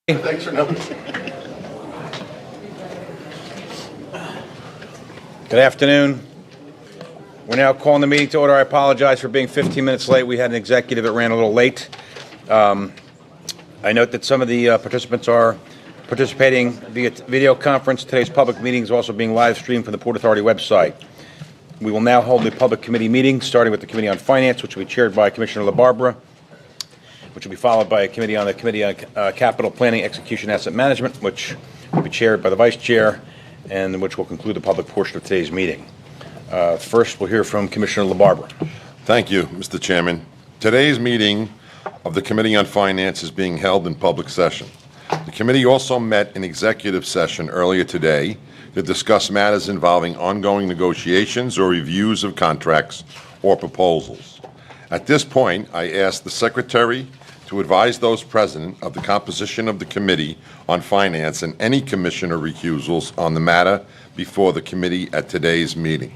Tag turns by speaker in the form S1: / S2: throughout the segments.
S1: Thanks for nothing.
S2: Good afternoon. We're now calling the meeting to order. I apologize for being 15 minutes late. We had an executive that ran a little late. I note that some of the participants are participating via video conference. Today's public meeting is also being live streamed from the Port Authority website. We will now hold the public committee meeting, starting with the Committee on Finance, which will be chaired by Commissioner LaBarbera, which will be followed by a committee on Capital Planning, Execution, Asset Management, which will be chaired by the Vice Chair, and which will conclude the public portion of today's meeting. First, we'll hear from Commissioner LaBarbera.
S1: Thank you, Mr. Chairman. Today's meeting of the Committee on Finance is being held in public session. The committee also met in executive session earlier today to discuss matters involving ongoing negotiations or reviews of contracts or proposals. At this point, I ask the Secretary to advise those present of the composition of the Committee on Finance and any commissioner recusals on the matter before the committee at today's meeting.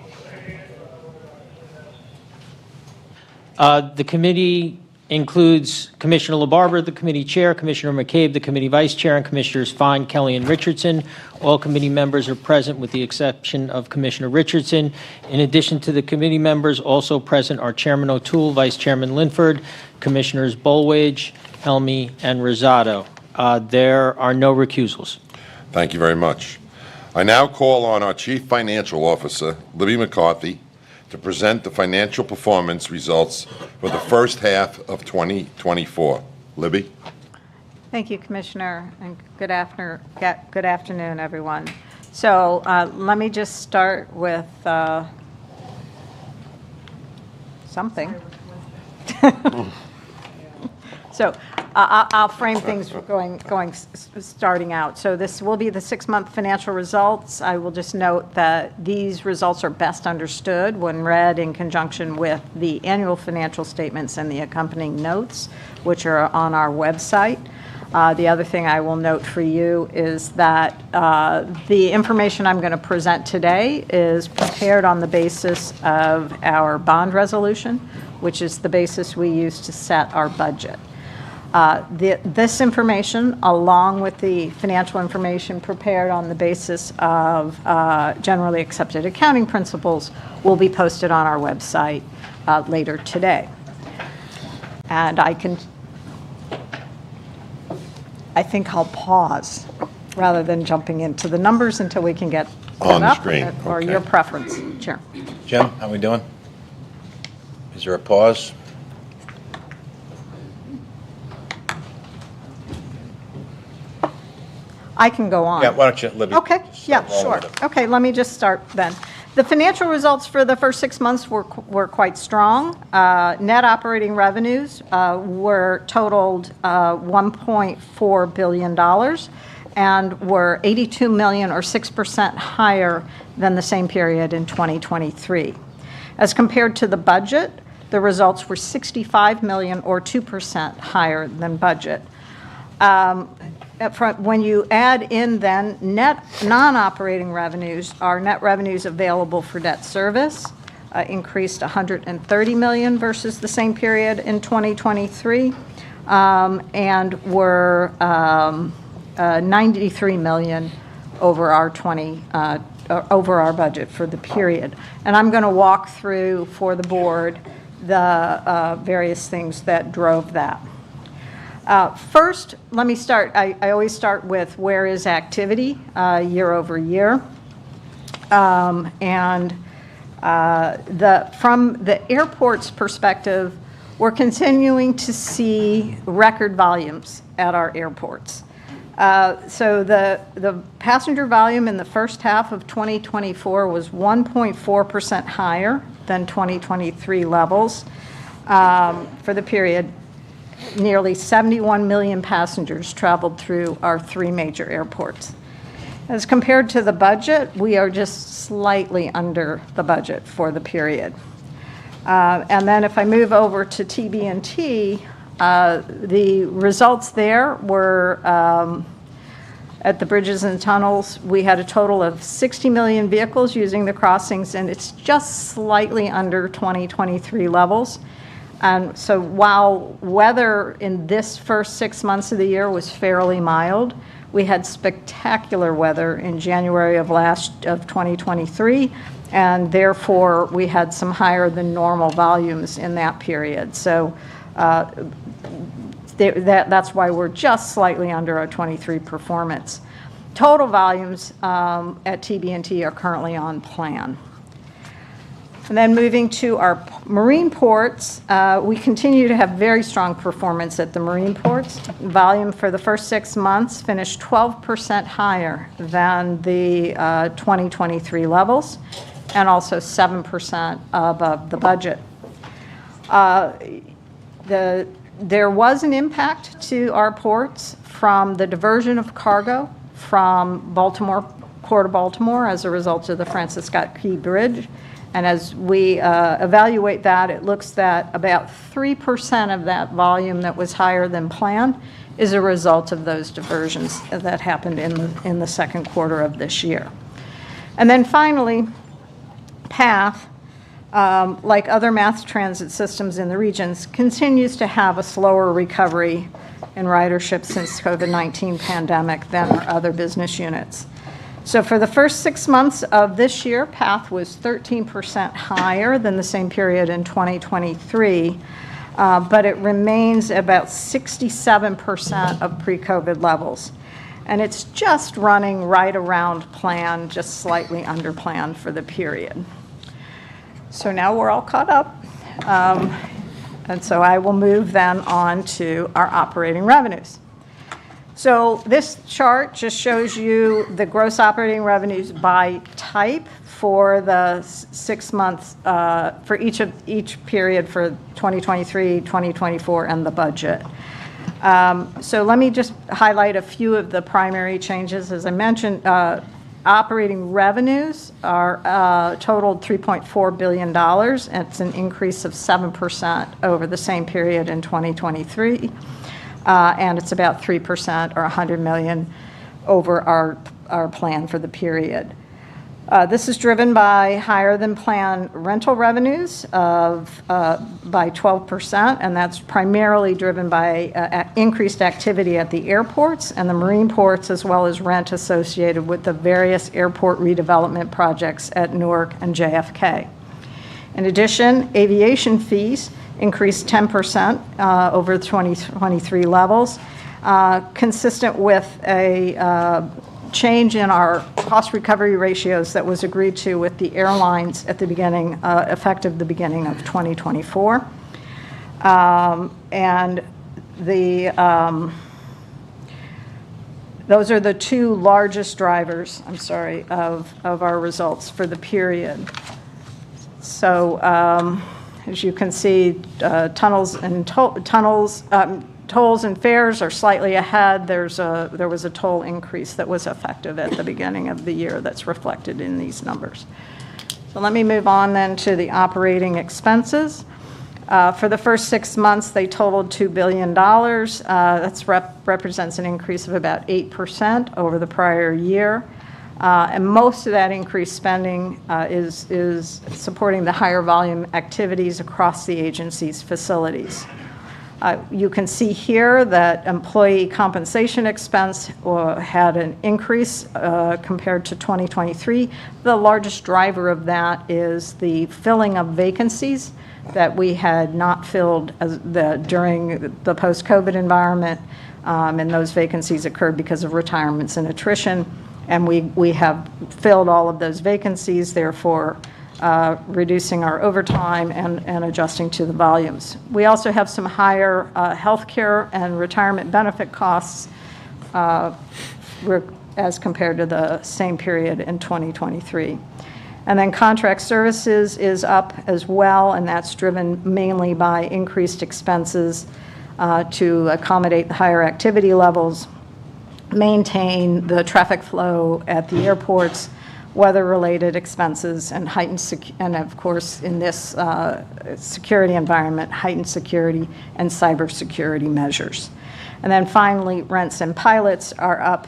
S3: The committee includes Commissioner LaBarbera, the committee chair, Commissioner McCabe, the committee vice chair, and Commissioners Fine, Kelly, and Richardson. All committee members are present with the exception of Commissioner Richardson. In addition to the committee members, also present are Chairman O'Toole, Vice Chairman Linford, Commissioners Bolwage, Helmy, and Rosado. There are no recusals.
S1: Thank you very much. I now call on our Chief Financial Officer, Libby McCarthy, to present the financial performance results for the first half of 2024. Libby?
S4: Thank you, Commissioner, and good afternoon, everyone. So let me just start with something. So I'll frame things starting out. So this will be the 6-month financial results. I will just note that these results are best understood when read in conjunction with the annual financial statements and the accompanying notes, which are on our website. The other thing I will note for you is that the information I'm going to present today is prepared on the basis of our bond resolution, which is the basis we use to set our budget. This information, along with the financial information prepared on the basis of generally accepted accounting principles, will be posted on our website later today. And I think I'll pause rather than jumping into the numbers until we can get
S1: On the
S4: up,
S1: screen,
S4: or
S1: okay.
S4: your preference, Chair.
S2: Jim, how we doing? Is there a pause?
S4: I can go on.
S2: Yeah, why don't you, Libby?
S4: Okay,
S2: just
S4: yeah,
S2: roll
S4: sure.
S2: with it.
S4: Okay, let me just start then. The financial results for the first 6 months were quite strong. Net operating revenues were totaled $1.4 billion and were $82 million or 6% higher than the same period in 2023. As compared to the budget, the results were $65 million or 2% higher than budget. When you add in then net non-operating revenues, our net revenues available for debt service increased $130 million versus the same period in 2023, and were $93 million over our budget for the period. And I'm going to walk through for the board the various things that drove that. First, let me start. I always start with where is activity year over year. From the airport's perspective, we're continuing to see record volumes at our airports. So the passenger volume in the first half of 2024 was 1.4% higher than 2023 levels for the period. Nearly 71 million passengers traveled through our 3 major airports. As compared to the budget, we are just slightly under the budget for the period. And then if I move over to TB&T, the results there were at the bridges and tunnels, we had a total of 60 million vehicles using the crossings, and it's just slightly under 2023 levels. And so while weather in this first 6 months of the year was fairly mild, we had spectacular weather in January of 2023, and therefore we had some higher than normal volumes in that period. So that's why we're just slightly under our 23 performance. Total volumes at TB&T are currently on plan. And then moving to our marine ports, we continue to have very strong performance at the marine ports. Volume for the first 6 months finished 12% higher than the 2023 levels, and also 7% above the budget. There was an impact to our ports from the diversion of cargo from Port of Baltimore as a result of the Francis Scott Key Bridge. And as we evaluate that, it looks that about 3% of that volume that was higher than planned is a result of those diversions that happened in the second quarter of this year. And then finally, PATH, like other mass transit systems in the regions, continues to have a slower recovery in ridership since COVID-19 pandemic than our other business units. So for the first 6 months of this year, PATH was 13% higher than the same period in 2023, but it remains about 67% of pre-COVID levels. And it's just running right around plan, just slightly under plan for the period. So now we're all caught up. And so I will move then on to our operating revenues. So this chart just shows you the gross operating revenues by type for the 6 months, for each period for 2023, 2024, and the budget. So let me just highlight a few of the primary changes. As I mentioned, operating revenues are totaled $3.4 billion. It's an increase of 7% over the same period in 2023. And it's about 3% or $100 million over our plan for the period. This is driven by higher than planned rental revenues by 12%, and that's primarily driven by increased activity at the airports and the marine ports, as well as rent associated with the various airport redevelopment projects at Newark and JFK. In addition, aviation fees increased 10% over the 2023 levels, consistent with a change in our cost recovery ratios that was agreed to with the airlines at the beginning, effective the beginning of 2024. And those are the two largest drivers, of our results for the period. So as you can see, tolls and fares are slightly ahead. There was a toll increase that was effective at the beginning of the year that's reflected in these numbers. So let me move on then to the operating expenses. For the first 6 months, they totaled $2 billion. That represents an increase of about 8% over the prior year. And most of that increased spending is supporting the higher volume activities across the agency's facilities. You can see here that employee compensation expense had an increase compared to 2023. The largest driver of that is the filling of vacancies that we had not filled during the post-COVID environment, and those vacancies occurred because of retirements and attrition. And we have filled all of those vacancies, therefore reducing our overtime and adjusting to the volumes. We also have some higher healthcare and retirement benefit costs as compared to the same period in 2023. And then contract services is up as well, and that's driven mainly by increased expenses to accommodate the higher activity levels, maintain the traffic flow at the airports, weather-related expenses, and and of course, in this security environment, heightened security and cybersecurity measures. And then finally, rents and pilots are up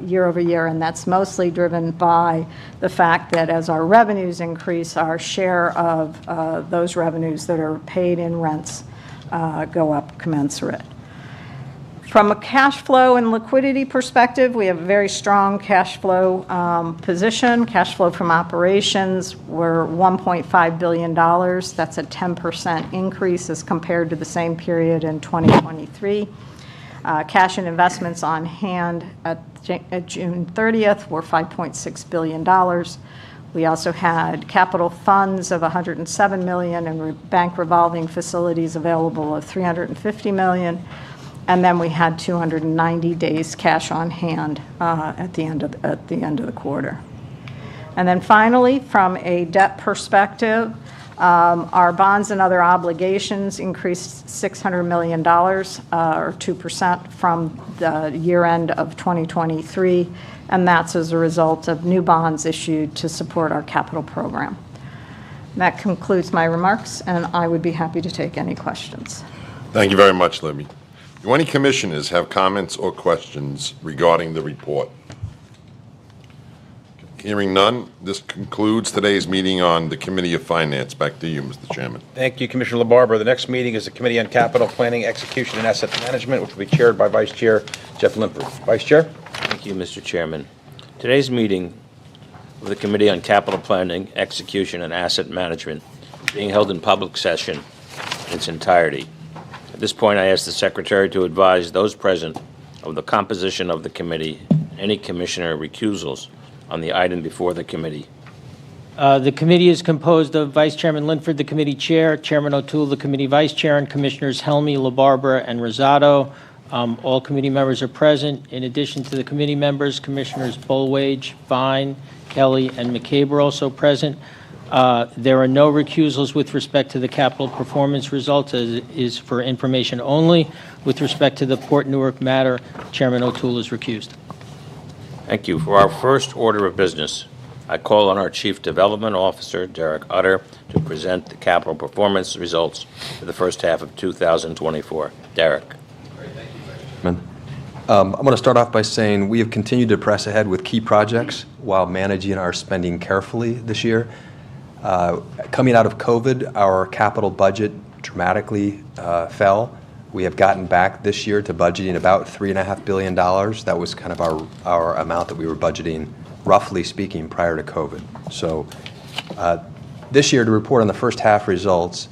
S4: year over year, and that's mostly driven by the fact that as our revenues increase, our share of those revenues that are paid in rents go up commensurate. From a cash flow and liquidity perspective, we have a very strong cash flow position. Cash flow from operations were $1.5 billion. That's a 10% increase as compared to the same period in 2023. Cash and investments on hand at June 30th were $5.6 billion. We also had capital funds of $107 million and bank revolving facilities available of $350 million. And then we had 290 days cash on hand at the end of the quarter. And then finally, from a debt perspective, our bonds and other obligations increased $600 million, or 2% from the year end of 2023, and that's as a result of new bonds issued to support our capital program. That concludes my remarks, and I would be happy to take any questions.
S1: Thank you very much, Libby. Do any commissioners have comments or questions regarding the report? Hearing none, this concludes today's meeting on the Committee of Finance. Back to you, Mr. Chairman.
S2: Thank you, Commissioner LaBarbera. The next meeting is the Committee on Capital Planning, Execution, and Asset Management, which will be chaired by Vice Chair Jeff Linford. Vice Chair?
S5: Thank you, Mr. Chairman. Today's meeting of the Committee on Capital Planning, Execution, and Asset Management is being held in public session in its entirety. At this point, I ask the Secretary to advise those present of the composition of the committee, any commissioner recusals on the item before the committee.
S3: The committee is composed of Vice Chairman Linford, the committee chair, Chairman O'Toole, the committee vice chair, and Commissioners Helmy, LaBarbera, and Rosado. All committee members are present. In addition to the committee members, Commissioners Bollwage, Fine, Kelly, and McCabe are also present. There are no recusals with respect to the capital performance results, as is for information only. With respect to the Port Newark matter, Chairman O'Toole is recused.
S5: Thank you. For our first order of business, I call on our Chief Development Officer, Derek Utter, to present the capital performance results for the first half of 2024. Derek.
S6: I'm going to start off by saying we have continued to press ahead with key projects while managing our spending carefully this year. Coming out of COVID, our capital budget dramatically fell. We have gotten back this year to budgeting about $3.5 billion. That was kind of our amount that we were budgeting, roughly speaking, prior to COVID. So this year, to report on the first half results,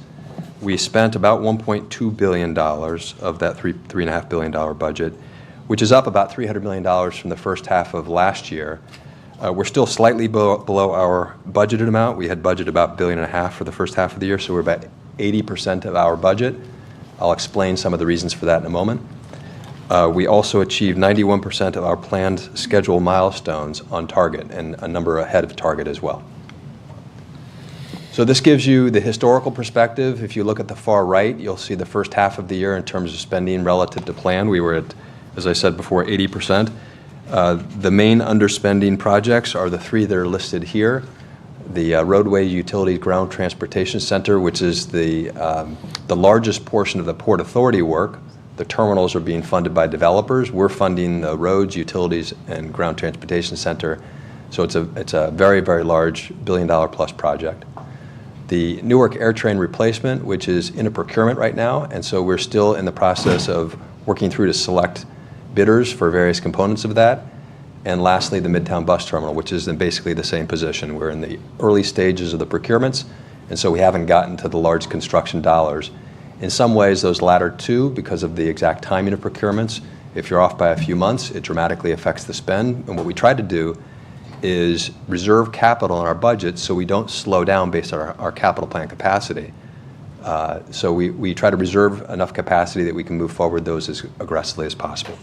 S6: we spent about $1.2 billion of that $3.5 billion budget, which is up about $300 million from the first half of last year. We're still slightly below our budgeted amount. We had budgeted about $1.5 billion for the first half of the year, so we're about 80% of our budget. I'll explain some of the reasons for that in a moment. We also achieved 91% of our planned schedule milestones on target and a number ahead of target as well. So this gives you the historical perspective. If you look at the far right, you'll see the first half of the year in terms of spending relative to plan. We were at, as I said before, 80%. The main underspending projects are the three that are listed here. The Roadway Utilities Ground Transportation Center, which is the largest portion of the Port Authority work. The terminals are being funded by developers. We're funding the roads, utilities, and ground transportation center. So it's a very, very large $1 billion+ project. The Newark AirTrain replacement, which is in a procurement right now, and so we're still in the process of working through to select bidders for various components of that. And lastly, the Midtown Bus Terminal, which is in basically the same position. We're in the early stages of the procurements, and so we haven't gotten to the large construction dollars. In some ways, those latter two, because of the exact timing of procurements, if you're off by a few months, it dramatically affects the spend. And what we try to do is reserve capital in our budget so we don't slow down based on our capital plan capacity. So we try to reserve enough capacity that we can move forward those as aggressively as possible.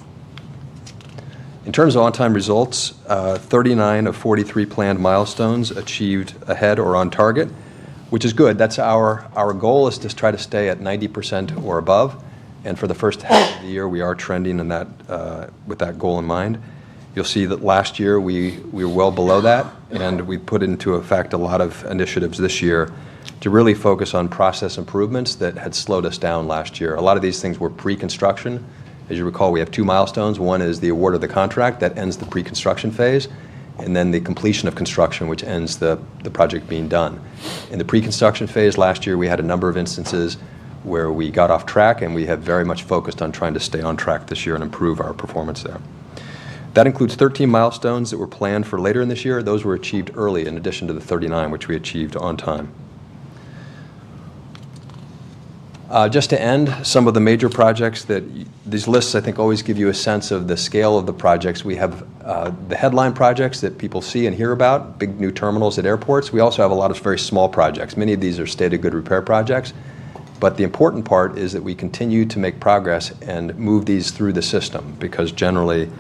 S6: In terms of on-time results, 39 of 43 planned milestones achieved ahead or on target, which is good. That's our goal is to try to stay at 90% or above. And for the first half of the year, we are trending in that with that goal in mind. You'll see that last year we were well below that, and we put into effect a lot of initiatives this year to really focus on process improvements that had slowed us down last year. A lot of these things were pre-construction, As you recall, we have two milestones. One is the award of the contract that ends the pre-construction phase, and then the completion of construction, which ends the project being done. In the pre-construction phase last year, we had a number of instances where we got off track, and we have very much focused on trying to stay on track this year and improve our performance there. That includes 13 milestones that were planned for later in this year. Those were achieved early in addition to the 39, which we achieved on time. Just to end, some of the major projects that these lists, I think, always give you a sense of the scale of the projects. We have the headline projects that people see and hear about, big new terminals at airports. We also have a lot of very small projects. Many of these are state of good repair projects. But the important part is that we continue to make progress and move these through the system, because generally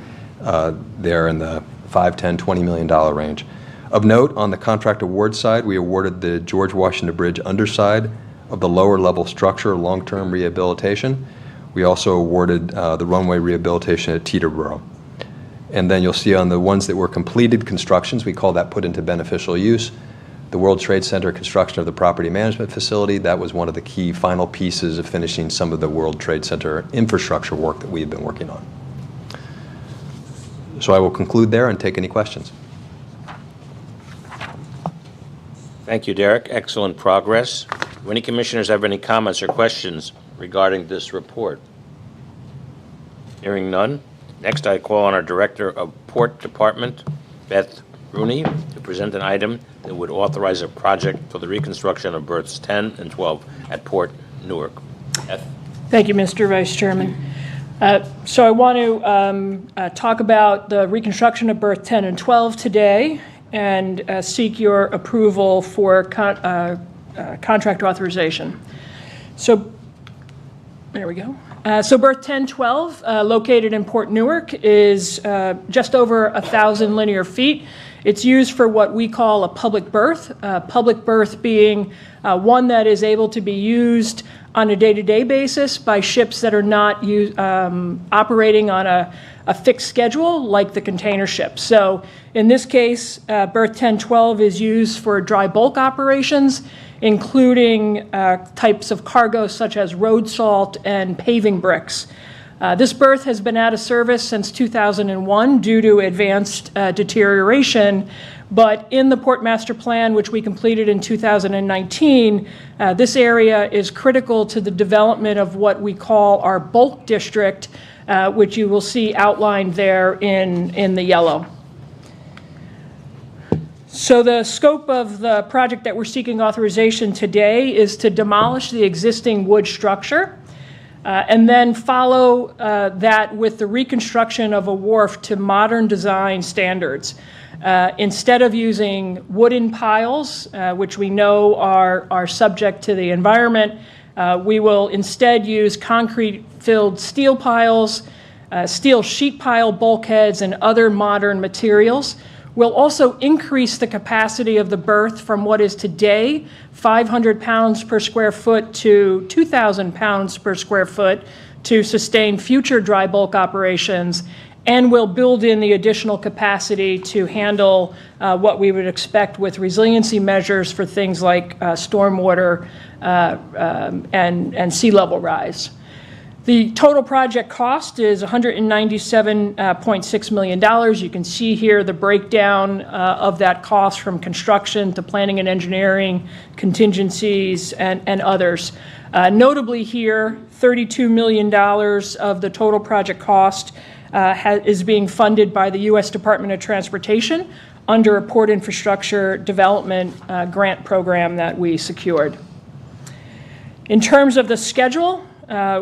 S6: they're in the $5, $10, $20 million range. Of note, on the contract award side, we awarded the George Washington Bridge underside of the lower level structure long-term rehabilitation. We also awarded the runway rehabilitation at Teterboro. And then you'll see on the ones that were completed constructions, we call that put into beneficial use. The World Trade Center construction of the property management facility, that was one of the key final pieces of finishing some of the World Trade Center infrastructure work that we've been working on. So I will conclude there and take any questions.
S5: Thank you, Derek. Excellent progress. Do any commissioners have any comments or questions regarding this report? Hearing none. Next, I call on our Director of Port Department, Beth Rooney, to present an item that would authorize a project for the reconstruction of berths 10 and 12 at Port Newark. Beth?
S7: Thank you, Mr. Vice Chairman. So I want to talk about the reconstruction of berth 10 and 12 today and seek your approval for contract authorization. So there we go. So berth 1012, located in Port Newark, is just over 1,000 linear feet. It's used for what we call a public berth being one that is able to be used on a day-to-day basis by ships that are not operating on a fixed schedule like the container ships. So in this case, berth 1012 is used for dry bulk operations, including types of cargo such as road salt and paving bricks. This berth has been out of service since 2001 due to advanced deterioration, but in the Port Master Plan, which we completed in 2019, this area is critical to the development of what we call our bulk district, which you will see outlined there in the yellow. So the scope of the project that we're seeking authorization today is to demolish the existing wood structure and then follow that with the reconstruction of a wharf to modern design standards. Instead of using wooden piles, which we know are subject to the environment, we will instead use concrete-filled steel piles, steel sheet pile bulkheads, and other modern materials. We'll also increase the capacity of the berth from what is today 500 pounds per square foot to 2,000 pounds per square foot to sustain future dry bulk operations, and we'll build in the additional capacity to handle what we would expect with resiliency measures for things like stormwater and sea level rise. The total project cost is $197.6 million. You can see here the breakdown of that cost from construction to planning and engineering, contingencies, and others. Notably here, $32 million of the total project cost is being funded by the U.S. Department of Transportation under a port infrastructure development grant program that we secured. In terms of the schedule,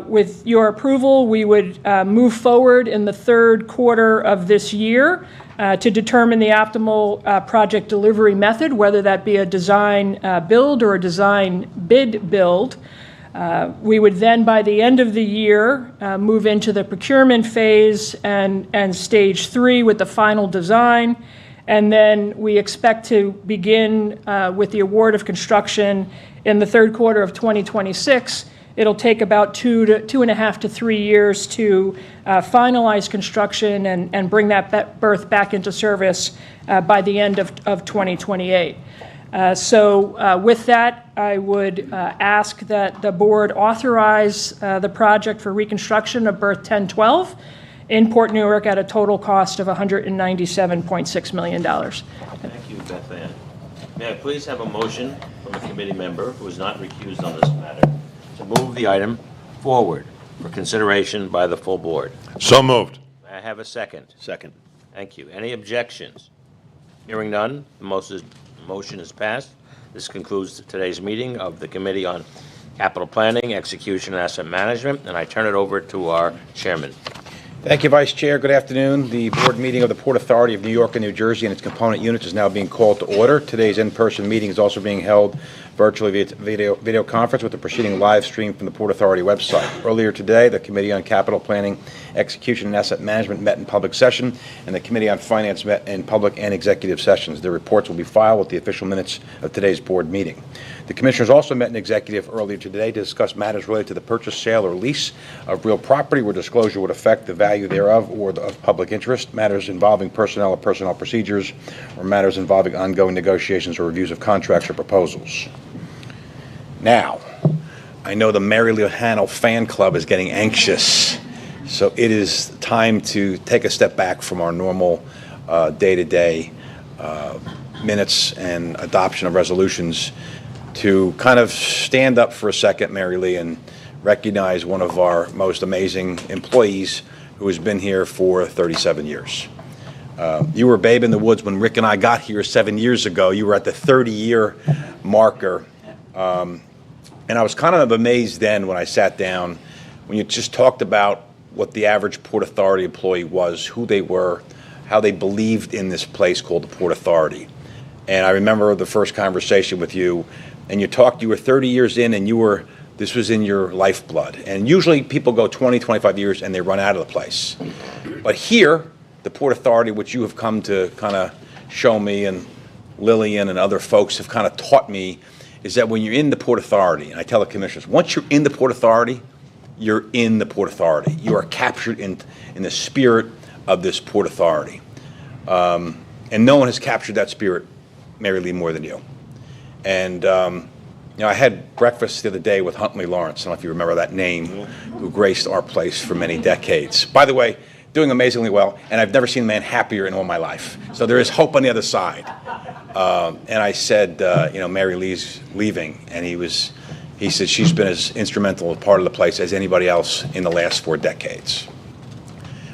S7: with your approval, we would move forward in the third quarter of this year to determine the optimal project delivery method, whether that be a design build or a design bid build. We would then, by the end of the year, move into the procurement phase and stage 3 with the final design. And then we expect to begin with the award of construction in the third quarter of 2026. It'll take about 2.5 to 3 years to finalize construction and bring that berth back into service by the end of 2028. With that, I would ask that the board authorize the project for reconstruction of berth 1012 in Port Newark at a total cost of $197.6 million.
S5: Thank you, Beth Ann. May I please have a motion from a committee member who is not recused on this matter to move the item forward for consideration by the full board?
S1: So moved.
S5: May I have a second?
S8: Second.
S5: Thank you. Any objections? Hearing none, the motion is passed. This concludes today's meeting of the Committee on Capital Planning, Execution, and Asset Management, and I turn it over to our chairman.
S2: Thank you, Vice Chair. Good afternoon. The board meeting of the Port Authority of New York and New Jersey and its component units is now being called to order. Today's in-person meeting is also being held virtually via video conference with the proceeding live stream from the Port Authority website. Earlier today, the Committee on Capital Planning, Execution, and Asset Management met in public session, and the Committee on Finance met in public and executive sessions. Their reports will be filed with the official minutes of today's board meeting. The Commissioners also met in executive earlier today to discuss matters related to the purchase, sale, or lease of real property where disclosure would affect the value thereof or of public interest, matters involving personnel or personnel procedures, or matters involving ongoing negotiations or reviews of contracts or proposals. Now, I know the Mary Lou Hanel fan club is getting anxious, so it is time to take a step back from our normal day-to-day minutes and adoption of resolutions to kind of stand up for a second, Mary Lee, and recognize one of our most amazing employees who has been here for 37 years. You were a babe in the woods when Rick and I got here 7 years ago. You were at the 30-year marker. And I was kind of amazed then when I sat down, when you just talked about what the average Port Authority employee was, who they were, how they believed in this place called the Port Authority. And I remember the first conversation with you, and you were 30 years in, and this was in your lifeblood. And usually people go 20, 25 years and they run out of the place. But here, the Port Authority, which you have come to kind of show me, and Lillian and other folks have kind of taught me, is that when you're in the Port Authority, and I tell the commissioners, once you're in the Port Authority, you're in the Port Authority. You are captured in the spirit of this Port Authority. And no one has captured that spirit, Mary Lee, more than you. And I had breakfast the other day with Huntley Lawrence, I don't know if you remember that name, who graced our place for many decades. By the way, doing amazingly well, and I've never seen a man happier in all my life. So there is hope on the other side. And I said, Mary Lee's leaving, and he said she's been as instrumental a part of the place as anybody else in the last 4 decades.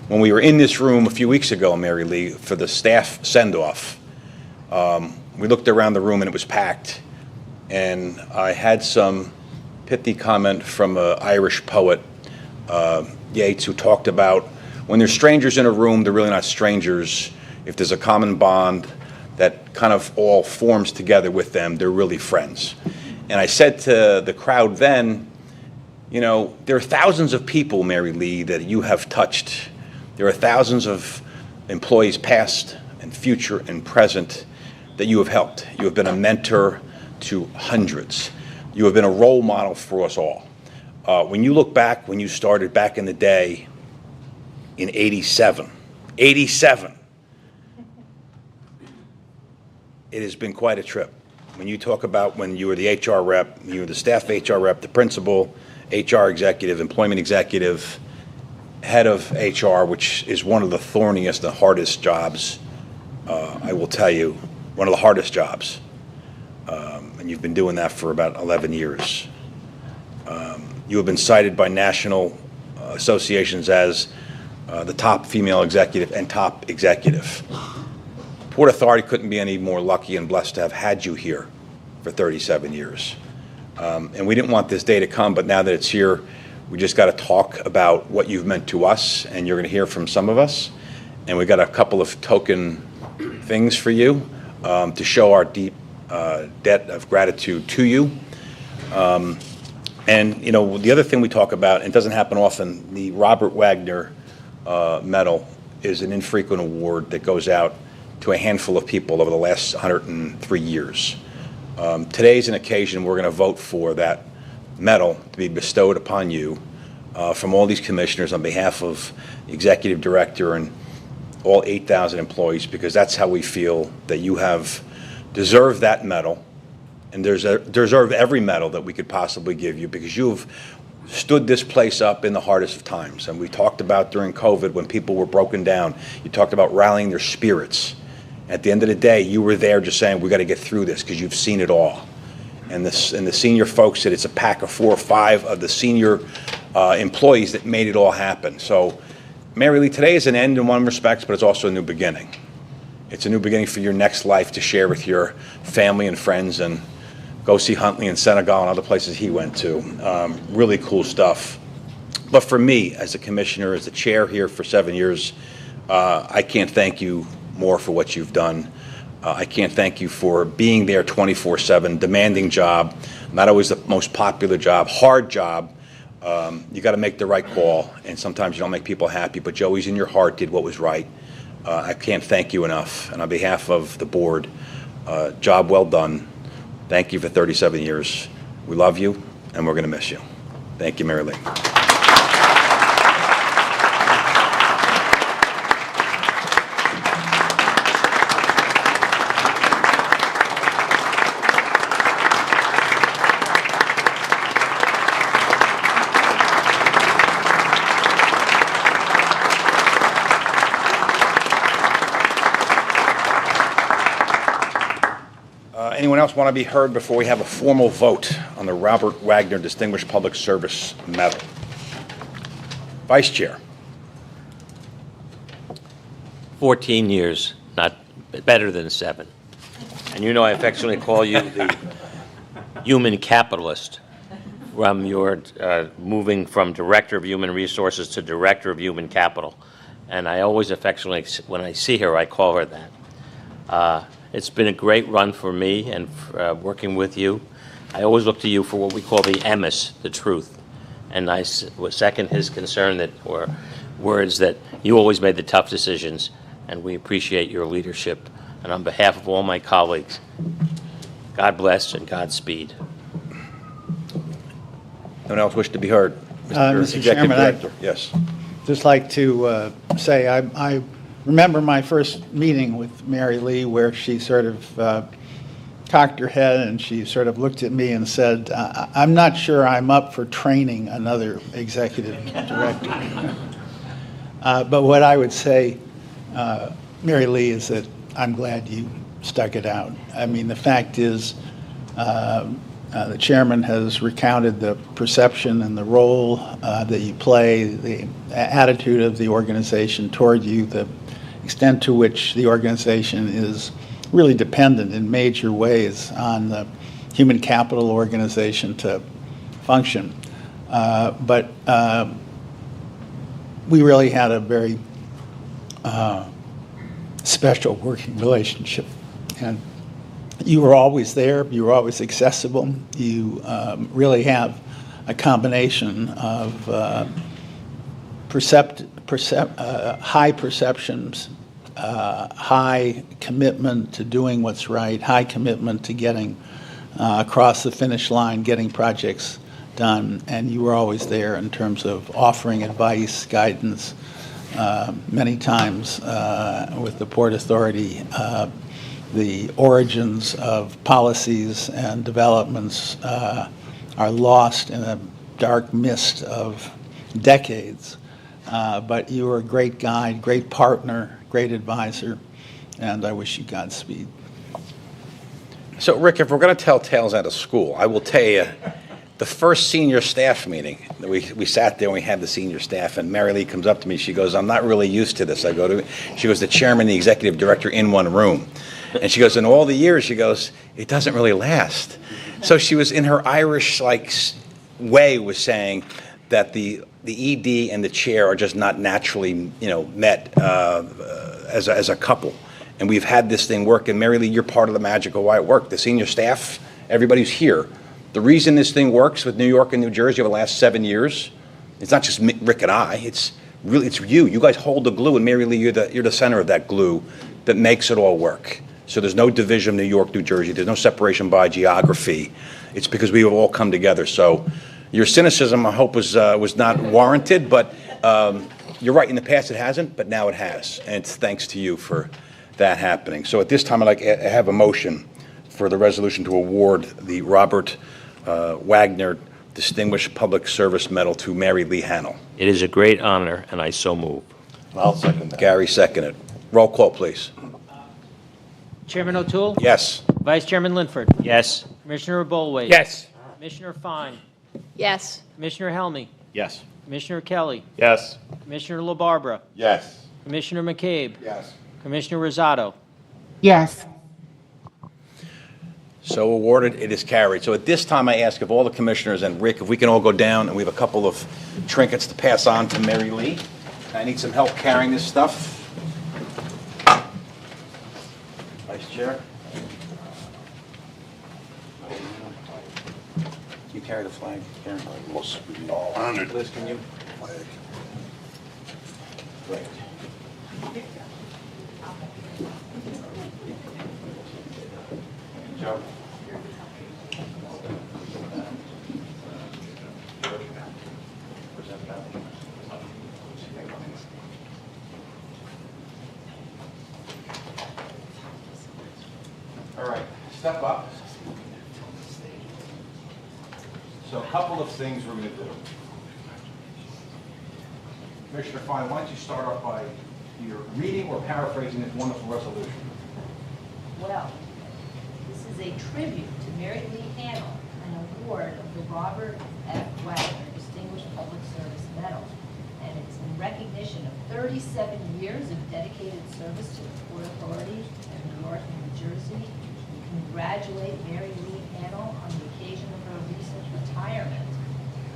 S2: When we were in this room a few weeks ago, Mary Lee, for the staff send-off, we looked around the room and it was packed, and I had some pithy comment from an Irish poet, Yeats, who talked about when there's strangers in a room, they're really not strangers. If there's a common bond that kind of all forms together with them, they're really friends. And I said to the crowd then, there are thousands of people, Mary Lee, that you have touched. There are thousands of employees past and future and present that you have helped. You have been a mentor to hundreds. You have been a role model for us all. When you look back, when you started back in the day in 87, it has been quite a trip. When you talk about when you were the HR rep, you were the staff HR rep, the principal, HR executive, employment executive, head of HR, which is one of the thorniest, the hardest jobs, I will tell you, one of the hardest jobs. And you've been doing that for about 11 years. You have been cited by national associations as the top female executive and top executive. Port Authority couldn't be any more lucky and blessed to have had you here for 37 years. And we didn't want this day to come, but now that it's here, we just got to talk about what you've meant to us, and you're going to hear from some of us. And we got a couple of token things for you to show our deep debt of gratitude to you. And, the other thing we talk about, and it doesn't happen often, the Robert Wagner Medal is an infrequent award that goes out to a handful of people over the last 103 years. Today's an occasion we're going to vote for that medal to be bestowed upon you from all these commissioners on behalf of the executive director and all 8,000 employees, because that's how we feel that you have deserve that medal, and deserve every medal that we could possibly give you, because you've stood this place up in the hardest of times. And we talked about during COVID when people were broken down, you talked about rallying their spirits. At the end of the day, you were there just saying, we got to get through this, because you've seen it all. And the senior folks said it's a pack of 4 or 5 of the senior employees that made it all happen. So, Mary Lee, today is an end in one respect, but it's also a new beginning. It's a new beginning for your next life to share with your family and friends, and go see Huntley in Senegal and other places he went to. Really cool stuff. But for me, as a commissioner, as the chair here for 7 years, I can't thank you more for what you've done. I can't thank you for being there 24/7, demanding job, not always the most popular job, hard job. You got to make the right call, and sometimes you don't make people happy, but you always in your heart did what was right. I can't thank you enough. And on behalf of the board, job well done. Thank you for 37 years. We love you, and we're going to miss you. Thank you, Mary Lee. Anyone else want to be heard before we have a formal vote on the Robert Wagner Distinguished Public Service Medal? Vice Chair.
S5: 14 years, not better than 7. And you know I affectionately call you the human capitalist from your moving from Director of Human Resources to Director of Human Capital. And I always affectionately, when I see her, I call her that. It's been a great run for me and working with you. I always look to you for what we call the emis, the truth. And I second his concern that, or words that you always made the tough decisions, and we appreciate your leadership. And on behalf of all my colleagues, God bless and Godspeed.
S2: Anyone else wish to be heard?
S8: Mr.
S2: Executive
S8: Chairman,
S2: Director. Yes.
S8: just like to say I remember my first meeting with Mary Lee, where she sort of cocked her head and she sort of looked at me and said, I'm not sure I'm up for training another executive director. But what I would say, Mary Lee, is that I'm glad you stuck it out. I mean, the fact is, the chairman has recounted the perception and the role that you play, the attitude of the organization toward you, the extent to which the organization is really dependent in major ways on the human capital organization to function. But we really had a very special working relationship. And you were always there, you were always accessible. You really have a combination of high perceptions, high commitment to doing what's right, high commitment to getting across the finish line, getting projects done, and you were always there in terms of offering advice, guidance, many times with the Port Authority. The origins of policies and developments are lost in a dark mist of decades. But you were a great guide, great partner, great advisor, and I wish you Godspeed.
S2: So, Rick, if we're going to tell tales out of school, I will tell you, the first senior staff meeting, we sat there and we had the senior staff, and Mary Lee comes up to me, she goes, I'm not really used to this. I go to, she goes, the chairman, the executive director in one room. And she goes, in all the years, she goes, it doesn't really last. So she was in her Irish-like way was saying that the ED and the chair are just not naturally, met as a couple. And we've had this thing work. And Mary Lee, you're part of the magic of why it worked. The senior staff, everybody's here. The reason this thing works with New York and New Jersey over the last 7 years, it's not just Rick and I. It's you. You guys hold the glue, and Mary Lee, you're the center of that glue that makes it all work. So there's no division of New York, New Jersey. There's no separation by geography. It's because we have all come together. So your cynicism, I hope, was not warranted, but you're right. In the past, it hasn't, but now it has. And it's thanks to you for that happening. So at this time, I'd like to have a motion for the resolution to award the Robert Wagner Distinguished Public Service Medal to Mary Lee Hanel.
S5: It is a great honor, and I so move.
S1: I'll second that.
S2: Gary seconded. Roll call, please.
S3: Chairman O'Toole?
S2: Yes.
S3: Vice Chairman Linford?
S5: Yes.
S3: Commissioner Bolway?
S9: Yes.
S3: Commissioner Fine?
S10: Yes.
S3: Commissioner Helmy?
S9: Yes.
S3: Commissioner Kelly?
S9: Yes.
S3: Commissioner LaBarbera?
S1: Yes.
S3: Commissioner McCabe?
S1: Yes.
S3: Commissioner Rosado?
S10: Yes.
S2: So awarded, it is carried. So at this time, I ask if all the commissioners, and Rick, if we can all go down, and we have a couple of trinkets to pass on to Mary Lee. I need some help carrying this stuff. Vice Chair? Can you carry the flag, Karen?
S1: Must be all honored.
S2: Liz, can you? Great. Joe? All right, step up. So a couple of things we're going to do. Commissioner Fine, why don't you start off by either reading or paraphrasing this wonderful resolution?
S11: Well, this is a tribute to Mary Lee Hanel, an award of the Robert F. Wagner Distinguished Public Service Medal. And it's in recognition of 37 years of dedicated service to the Port Authority of New York and New Jersey. We congratulate Mary Lee Hanel on the occasion of her recent retirement.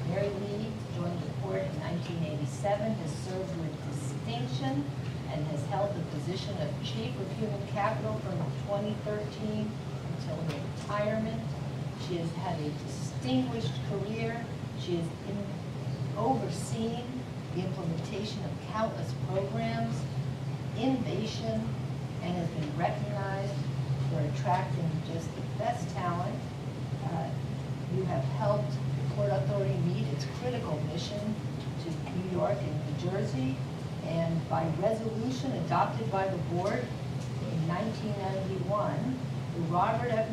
S11: Mary Lee joined the Port in 1987, has served with distinction, and has held the position of Chief of Human Capital from 2013 until her retirement. She has had a distinguished career. She has overseen the implementation of countless programs, innovation, and has been recognized for attracting just the best talent. You have helped the Port Authority meet its critical mission to New York and New Jersey. And by resolution adopted by the board in 1991, the Robert F.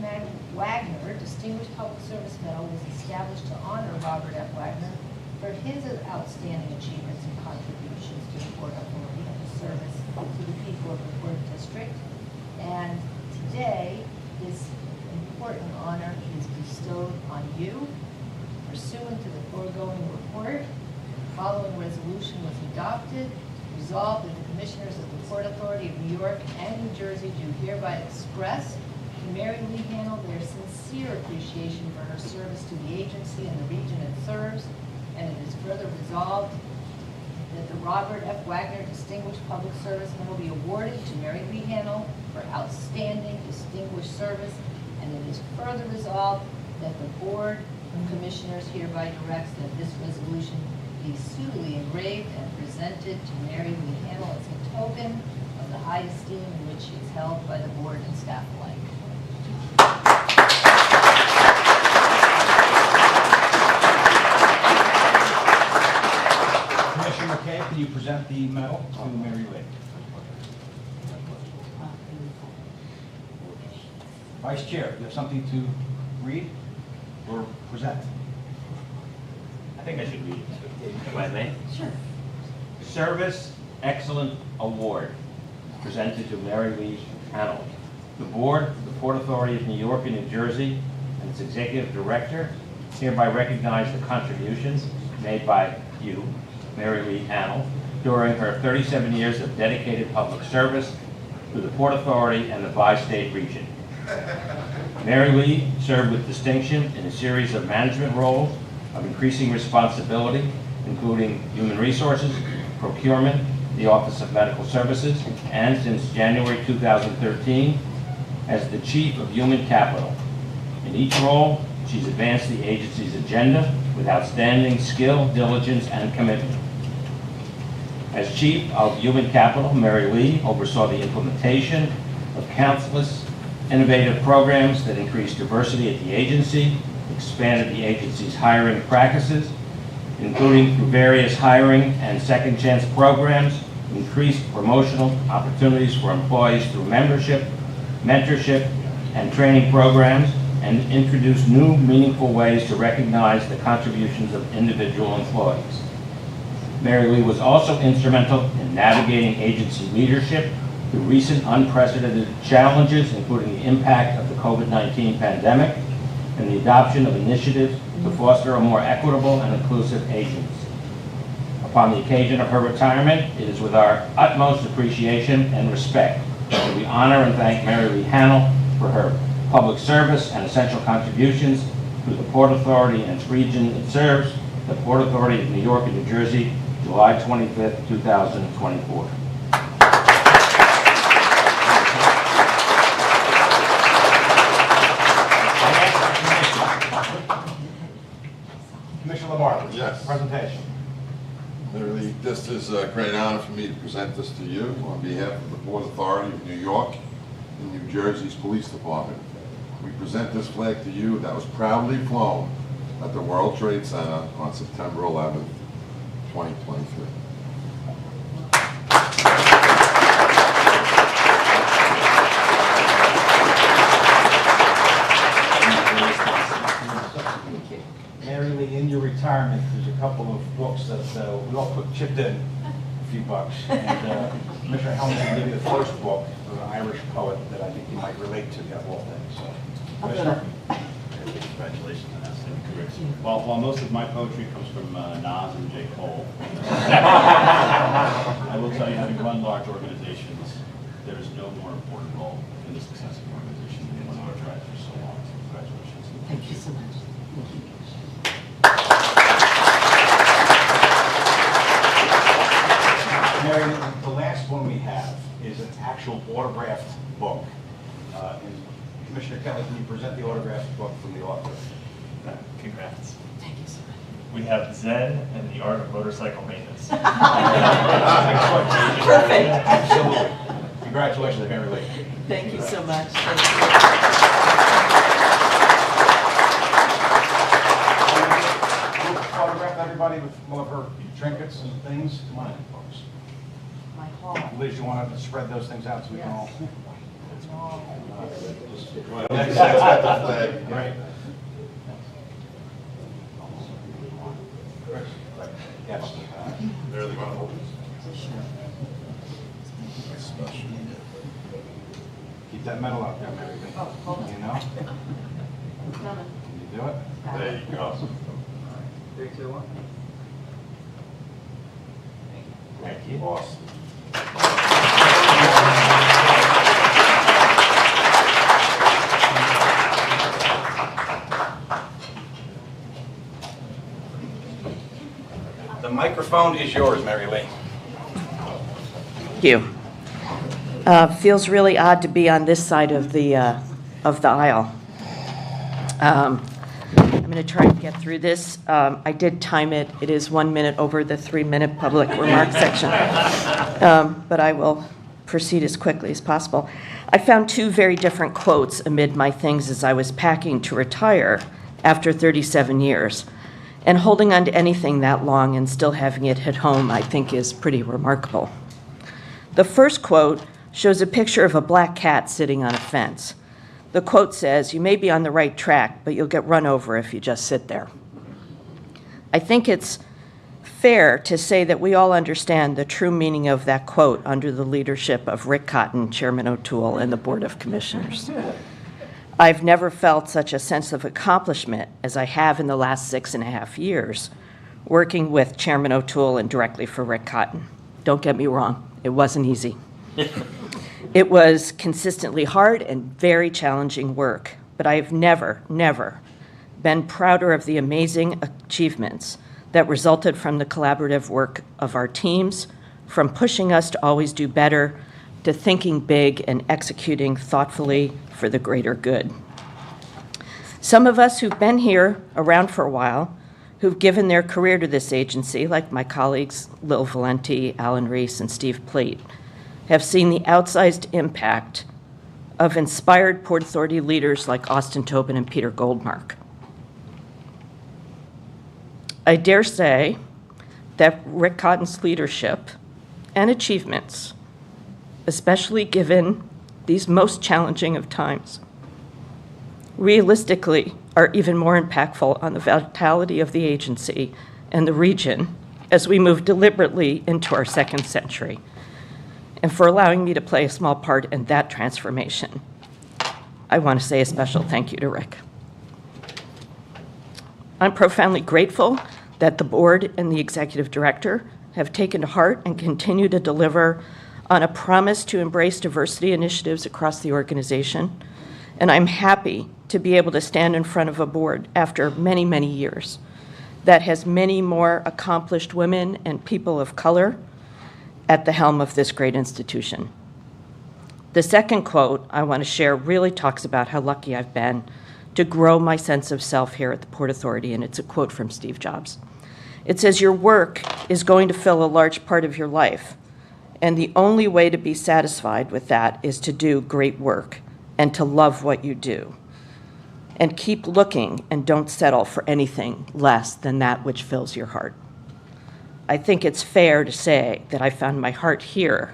S11: Wagner Distinguished Public Service Medal was established to honor Robert F. Wagner for his outstanding achievements and contributions to the Port Authority and his service to the people of the Port District. And today, this important honor is bestowed on you. Pursuant to the foregoing report, the following resolution was adopted. Resolved that the Commissioners of the Port Authority of New York and New Jersey do hereby express to Mary Lee Hanel their sincere appreciation for her service to the agency and the region it serves, and it is further resolved that the Robert F. Wagner Distinguished Public Service Medal be awarded to Mary Lee Hanel for outstanding distinguished service, and it is further resolved that the Board of Commissioners hereby directs that this resolution be suitably engraved and presented to Mary Lee Hanel as a token of the high esteem in which she is held by the board and staff alike.
S2: Commissioner McCabe, can you present the medal to Mary Lee? Vice Chair, do you have something to read or present?
S5: I think I should read it, if I may. Sure. Service Excellent Award presented to Mary Lee Hanel. The Board of the Port Authority of New York and New Jersey and its Executive Director hereby recognize the contributions made by you, Mary Lee Hanel, during her 37 years of dedicated public service to the Port Authority and the bi-state region. Mary Lee served with distinction in a series of management roles of increasing responsibility, including human resources, procurement, the Office of Medical Services, and since January 2013, as the Chief of Human Capital. In each role, she's advanced the agency's agenda with outstanding skill, diligence, and commitment. As Chief of Human Capital, Mary Lee oversaw the implementation of countless innovative programs that increased diversity at the agency, expanded the agency's hiring practices, including through various hiring and second chance programs, increased promotional opportunities for employees through membership, mentorship, and training programs, and introduce new meaningful ways to recognize the contributions of individual employees. Mary Lee was also instrumental in navigating agency leadership through recent unprecedented challenges, including the impact of the COVID-19 pandemic and the adoption of initiatives to foster a more equitable and inclusive agency. Upon the occasion of her retirement, it is with our utmost appreciation and respect that we honor and thank Mary Lee Hanel for her public service and essential contributions through the Port Authority and its region it serves, the Port Authority of New York and New Jersey, July 25th, 2024.
S2: Commissioner LaBarber.
S1: Yes.
S2: Presentation.
S1: Literally, this is a great honor for me to present this to you on behalf of the Port Authority of New York and New Jersey's Police Department. We present this flag to you that was proudly flown at the World Trade Center on September 11th, 2023.
S9: Mary Lee, in your retirement, there's a couple of books that we all chipped in a few bucks. And Commissioner Helms will give you the first book of an Irish poet that I think you might relate to, of all things. So, Commissioner.
S12: Congratulations on that. While most of my poetry comes from Nas and J. Cole, I will tell you, having run large organizations, there is no more important role in the success of an organization than one who tried for so long. So congratulations.
S11: Thank you so much. Thank you.
S9: Mary, the last one we have is an actual autographed book. And Commissioner Kelly, can you present the autographed book from the author?
S12: Congrats.
S11: Thank you so much.
S12: We have Zen and the Art of Motorcycle Maintenance.
S11: Perfect.
S9: Absolutely. Congratulations, Mary Lee.
S11: Thank you so much. Thank
S9: We'll photograph everybody with one of her trinkets and things. Come on in, folks.
S11: My hall.
S9: Liz, you want to spread those things out so we can all... Right. Yes.
S1: There they go.
S9: Keep that medal out there, Mary Lee.
S11: Oh, hold on.
S9: You know?
S11: Coming.
S9: Can you do it?
S1: There you go.
S9: 3, 2, 1.
S1: Thank you. Awesome.
S9: The microphone is yours, Mary Lee.
S13: Thank you. Feels really odd to be on this side of the aisle. I'm going to try and get through this. I did time it. It is 1 minute over the 3-minute public remarks section. But I will proceed as quickly as possible. I found 2 very different quotes amid my things as I was packing to retire after 37 years. And holding on to anything that long and still having it hit home, I think, is pretty remarkable. The first quote shows a picture of a black cat sitting on a fence. The quote says, "You may be on the right track, but you'll get run over if you just sit there." I think it's fair to say that we all understand the true meaning of that quote under the leadership of Rick Cotton, Chairman O'Toole, and the Board of Commissioners. I've never felt such a sense of accomplishment as I have in the last 6.5 years, working with Chairman O'Toole and directly for Rick Cotton. Don't get me wrong, it wasn't easy. It was consistently hard and very challenging work, but I have never been prouder of the amazing achievements that resulted from the collaborative work of our teams, from pushing us to always do better, to thinking big and executing thoughtfully for the greater good. Some of us who've been here around for a while, who've given their career to this agency, like my colleagues Lil Valenti, Alan Reese, and Steve Plate, have seen the outsized impact of inspired Port Authority leaders like Austin Tobin and Peter Goldmark. I dare say that Rick Cotton's leadership and achievements, especially given these most challenging of times, realistically are even more impactful on the vitality of the agency and the region as we move deliberately into our second century, and for allowing me to play a small part in that transformation. I want to say a special thank you to Rick. I'm profoundly grateful that the board and the executive director have taken to heart and continue to deliver on a promise to embrace diversity initiatives across the organization. And I'm happy to be able to stand in front of a board after many, many years that has many more accomplished women and people of color at the helm of this great institution. The second quote I want to share really talks about how lucky I've been to grow my sense of self here at the Port Authority, and it's a quote from Steve Jobs. It says, "Your work is going to fill a large part of your life, and the only way to be satisfied with that is to do great work and to love what you do. And keep looking and don't settle for anything less than that which fills your heart." I think it's fair to say that I found my heart here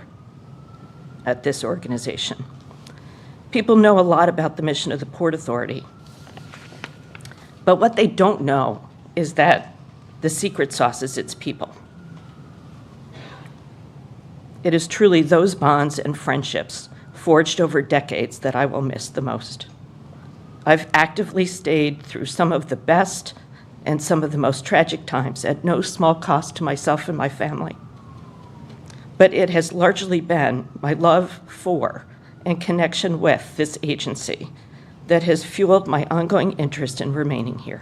S13: at this organization. People know a lot about the mission of the Port Authority, but what they don't know is that the secret sauce is its people. It is truly those bonds and friendships forged over decades that I will miss the most. I've actively stayed through some of the best and some of the most tragic times at no small cost to myself and my family. But it has largely been my love for and connection with this agency that has fueled my ongoing interest in remaining here.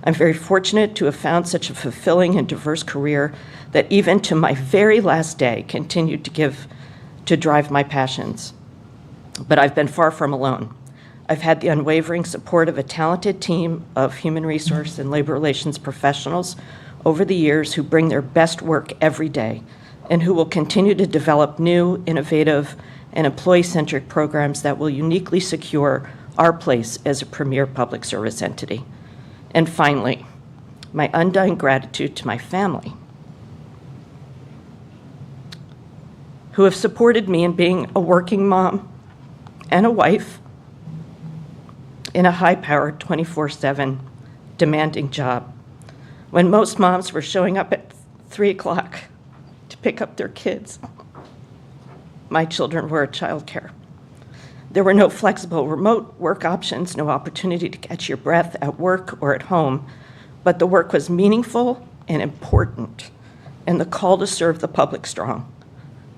S13: I'm very fortunate to have found such a fulfilling and diverse career that even to my very last day continued to drive my passions. But I've been far from alone. I've had the unwavering support of a talented team of human resource and labor relations professionals over the years who bring their best work every day and who will continue to develop new, innovative, and employee-centric programs that will uniquely secure our place as a premier public service entity. And finally, my undying gratitude to my family, who have supported me in being a working mom and a wife in a high-powered 24/7 demanding job. When most moms were showing up at 3 o'clock to pick up their kids, my children were at childcare. There were no flexible remote work options, no opportunity to catch your breath at work or at home, but the work was meaningful and important, and the call to serve the public strong.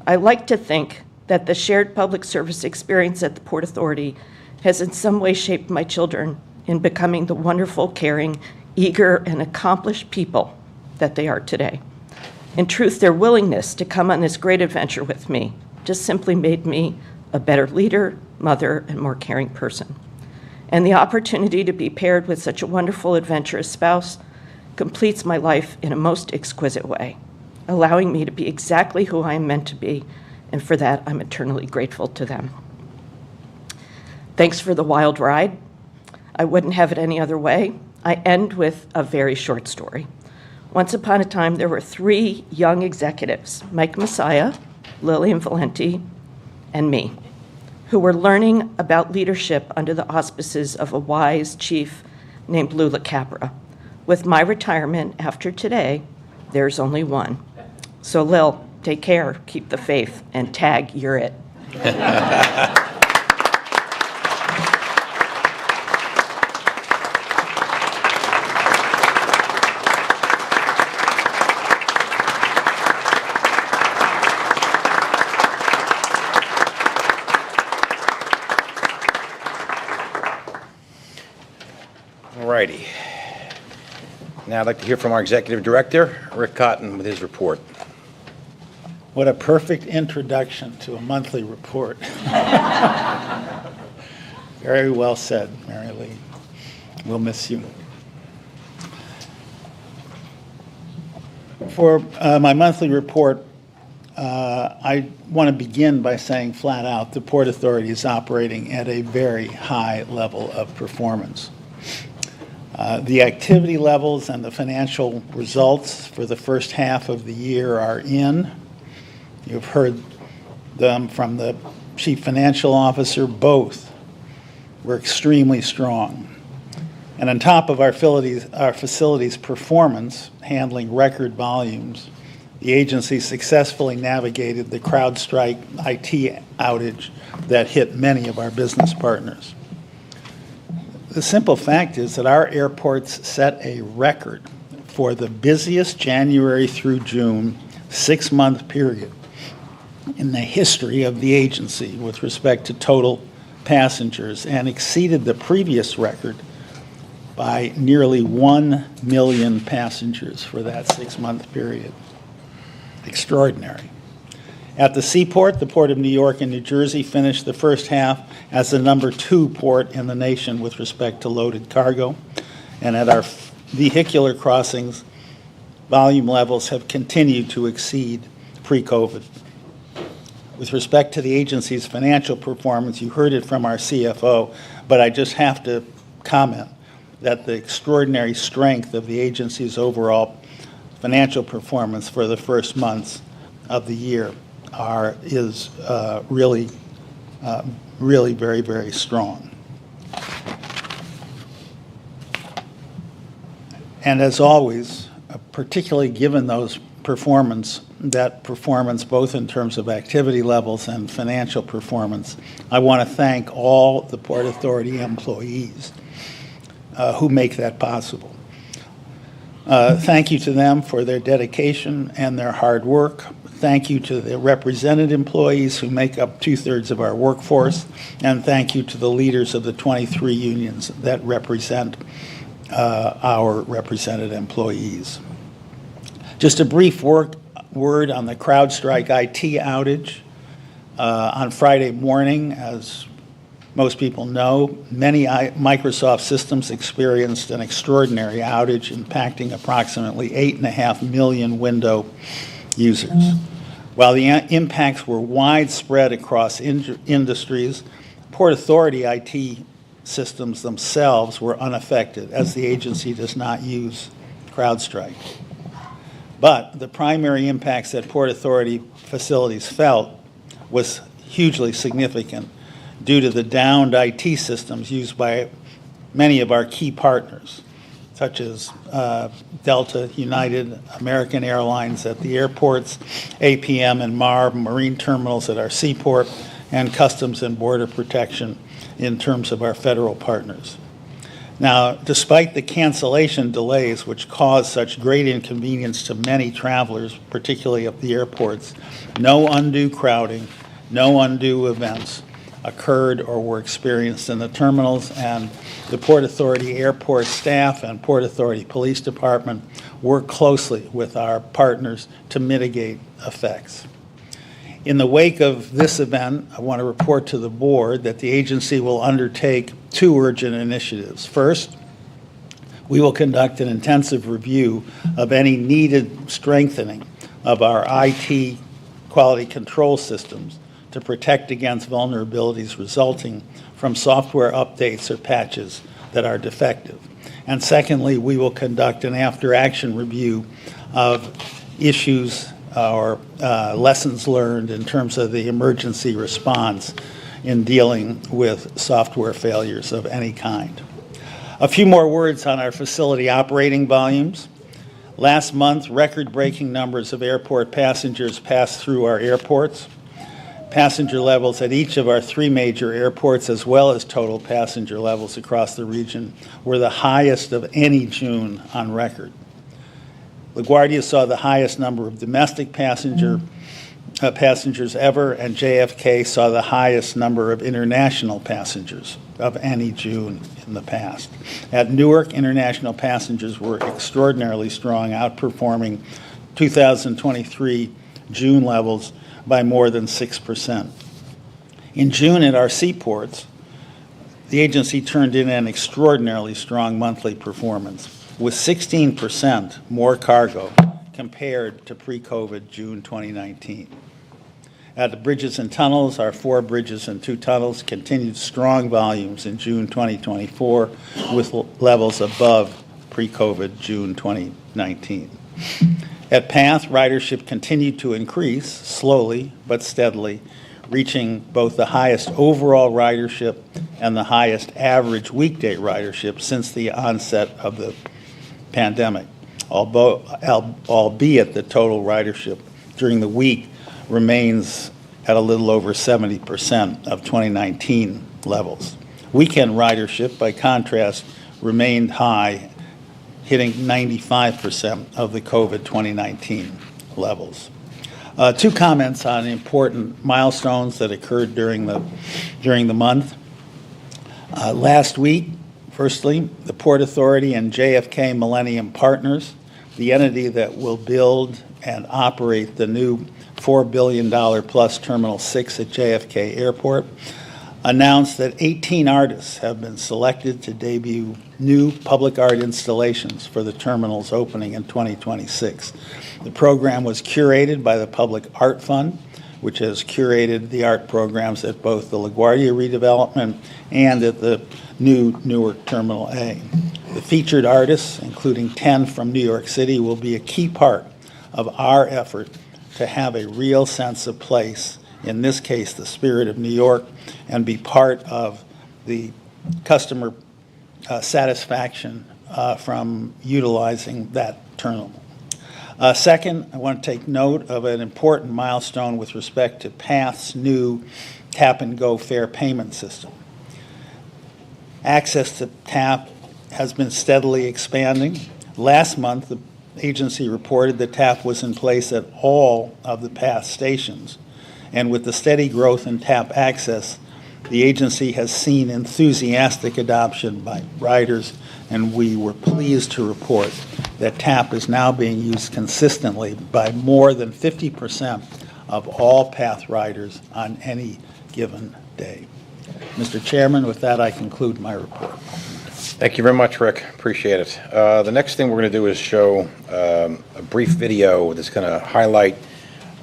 S13: I like to think that the shared public service experience at the Port Authority has in some way shaped my children in becoming the wonderful, caring, eager, and accomplished people that they are today. In truth, their willingness to come on this great adventure with me just simply made me a better leader, mother, and more caring person. And the opportunity to be paired with such a wonderful, adventurous spouse completes my life in a most exquisite way, allowing me to be exactly who I am meant to be, and for that, I'm eternally grateful to them. Thanks for the wild ride. I wouldn't have it any other way. I end with a very short story. Once upon a time, there were 3 young executives, Mike Messiah, Lillian Valenti, and me, who were learning about leadership under the auspices of a wise chief named Lou LaCapra. With my retirement after today, there's only one. So Lil, take care, keep the faith, and tag, you're it.
S2: Alrighty. Now I'd like to hear from our Executive Director, Rick Cotton, with his report.
S8: What a perfect introduction to a monthly report. Very well said, Mary Lee. We'll miss you. For my monthly report, I want to begin by saying flat out the Port Authority is operating at a very high level of performance. The activity levels and the financial results for the first half of the year are in. You've heard them from the Chief Financial Officer. Both were extremely strong. And on top of our facilities' performance, handling record volumes, the agency successfully navigated the CrowdStrike IT outage that hit many of our business partners. The simple fact is that our airports set a record for the busiest January through June 6-month period in the history of the agency with respect to total passengers, and exceeded the previous record by nearly 1 million passengers for that 6-month period. Extraordinary. At the seaport, the Port of New York and New Jersey finished the first half as the #2 port in the nation with respect to loaded cargo. And at our vehicular crossings, volume levels have continued to exceed pre-COVID. With respect to the agency's financial performance, you heard it from our CFO, but I just have to comment that the extraordinary strength of the agency's overall financial performance for the first months of the year is really very, very strong. And as always, particularly given that performance both in terms of activity levels and financial performance, I want to thank all the Port Authority employees who make that possible. Thank you to them for their dedication and their hard work. Thank you to the represented employees who make up 2/3 of our workforce, and thank you to the leaders of the 23 unions that represent our represented employees. Just a brief word on the CrowdStrike IT outage. On Friday morning, as most people know, many Microsoft systems experienced an extraordinary outage impacting approximately 8.5 million Windows users. While the impacts were widespread across industries, Port Authority IT systems themselves were unaffected, as the agency does not use CrowdStrike. But the primary impacts that Port Authority facilities felt was hugely significant due to the downed IT systems used by many of our key partners, such as Delta, United, American Airlines at the airports, APM and MARB marine terminals at our seaport, and Customs and Border Protection in terms of our federal partners. Now, despite the cancellation delays which caused such great inconvenience to many travelers, particularly at the airports, no undue crowding, no undue events occurred or were experienced in the terminals, and the Port Authority airport staff and Port Authority Police Department work closely with our partners to mitigate effects. In the wake of this event, I want to report to the board that the agency will undertake 2 urgent initiatives. First, we will conduct an intensive review of any needed strengthening of our IT quality control systems to protect against vulnerabilities resulting from software updates or patches that are defective. And secondly, we will conduct an after-action review of issues or lessons learned in terms of the emergency response in dealing with software failures of any kind. A few more words on our facility operating volumes. Last month, record-breaking numbers of airport passengers passed through our airports. Passenger levels at each of our 3 major airports, as well as total passenger levels across the region, were the highest of any June on record. LaGuardia saw the highest number of domestic passengers ever, and JFK saw the highest number of international passengers of any June in the past. At Newark, international passengers were extraordinarily strong, outperforming 2023 June levels by more than 6%. In June at our seaports, the agency turned in an extraordinarily strong monthly performance, with 16% more cargo compared to pre-COVID June 2019. At the bridges and tunnels, our 4 bridges and 2 tunnels continued strong volumes in June 2024, with levels above pre-COVID June 2019. At PATH, ridership continued to increase slowly but steadily, reaching both the highest overall ridership and the highest average weekday ridership since the onset of the pandemic, albeit the total ridership during the week remains at a little over 70% of 2019 levels. Weekend ridership, by contrast, remained high, hitting 95% of the COVID 2019 levels. Two comments on important milestones that occurred during the month. Last week, firstly, the Port Authority and JFK Millennium Partners, the entity that will build and operate the new $4 billion plus Terminal 6 at JFK Airport, announced that 18 artists have been selected to debut new public art installations for the terminal's opening in 2026. The program was curated by the Public Art Fund, which has curated the art programs at both the LaGuardia redevelopment and at the new Newark Terminal A. The featured artists, including 10 from New York City, will be a key part of our effort to have a real sense of place, in this case, the spirit of New York, and be part of the customer satisfaction from utilizing that terminal. Second, I want to take note of an important milestone with respect to PATH's new tap-and-go fare payment system. Access to TAP has been steadily expanding. Last month, the agency reported that TAP was in place at all of the PATH stations. And with the steady growth in TAP access, the agency has seen enthusiastic adoption by riders, and we were pleased to report that TAP is now being used consistently by more than 50% of all PATH riders on any given day. Mr. Chairman, with that, I conclude my report.
S2: Thank you very much, Rick. Appreciate it. The next thing we're going to do is show a brief video that's going to highlight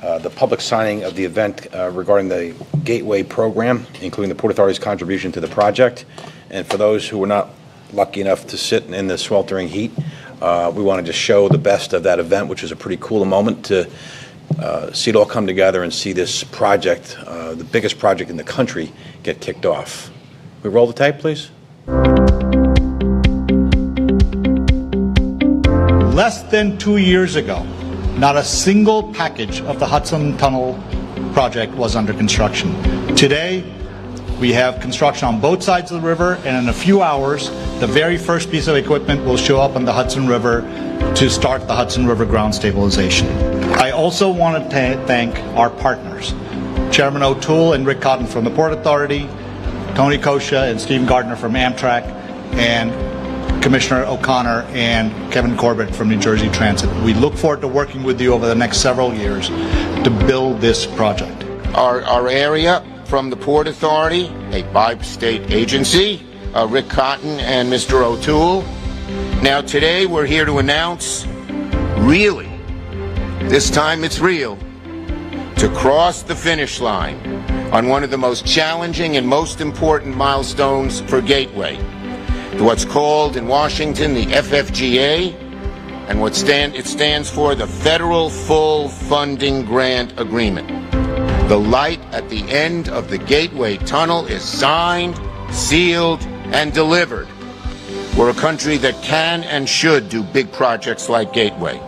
S2: the public signing of the event regarding the Gateway program, including the Port Authority's contribution to the project. And for those who were not lucky enough to sit in the sweltering heat, we wanted to show the best of that event, which was a pretty cool moment to see it all come together and see this project, the biggest project in the country, get kicked off. We roll the tape, please.
S14: Less than 2 years ago, not a single package of the Hudson Tunnel project was under construction. Today, we have construction on both sides of the river, and in a few hours, the very first piece of equipment will show up on the Hudson River to start the Hudson River ground stabilization. I also want to thank our partners, Chairman O'Toole and Rick Cotton from the Port Authority, Tony Kosha and Steve Gardner from Amtrak, and Commissioner O'Connor and Kevin Corbett from New Jersey Transit. We look forward to working with you over the next several years to build this project.
S15: Our area from the Port Authority, a bi-state agency, Rick Cotton and Mr. O'Toole. Now today we're here to announce, really, this time it's real, to cross the finish line on one of the most challenging and most important milestones for Gateway. What's called in Washington the FFGA, and it stands for the Federal Full Funding Grant Agreement. The light at the end of the Gateway Tunnel is signed, sealed, and delivered. We're a country that can and should do big projects like Gateway.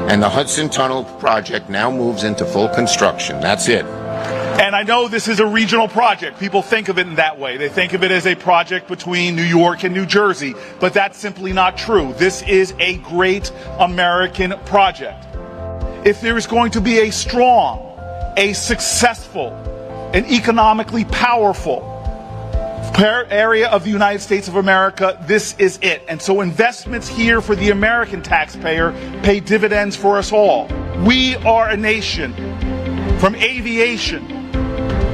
S15: And the Hudson Tunnel project now moves into full construction. That's it.
S16: And I know this is a regional project. People think of it in that way. They think of it as a project between New York and New Jersey, but that's simply not true. This is a great American project. If there is going to be a strong, a successful, an economically powerful area of the United States of America, this is it. And so investments here for the American taxpayer pay dividends for us all. We are a nation, from aviation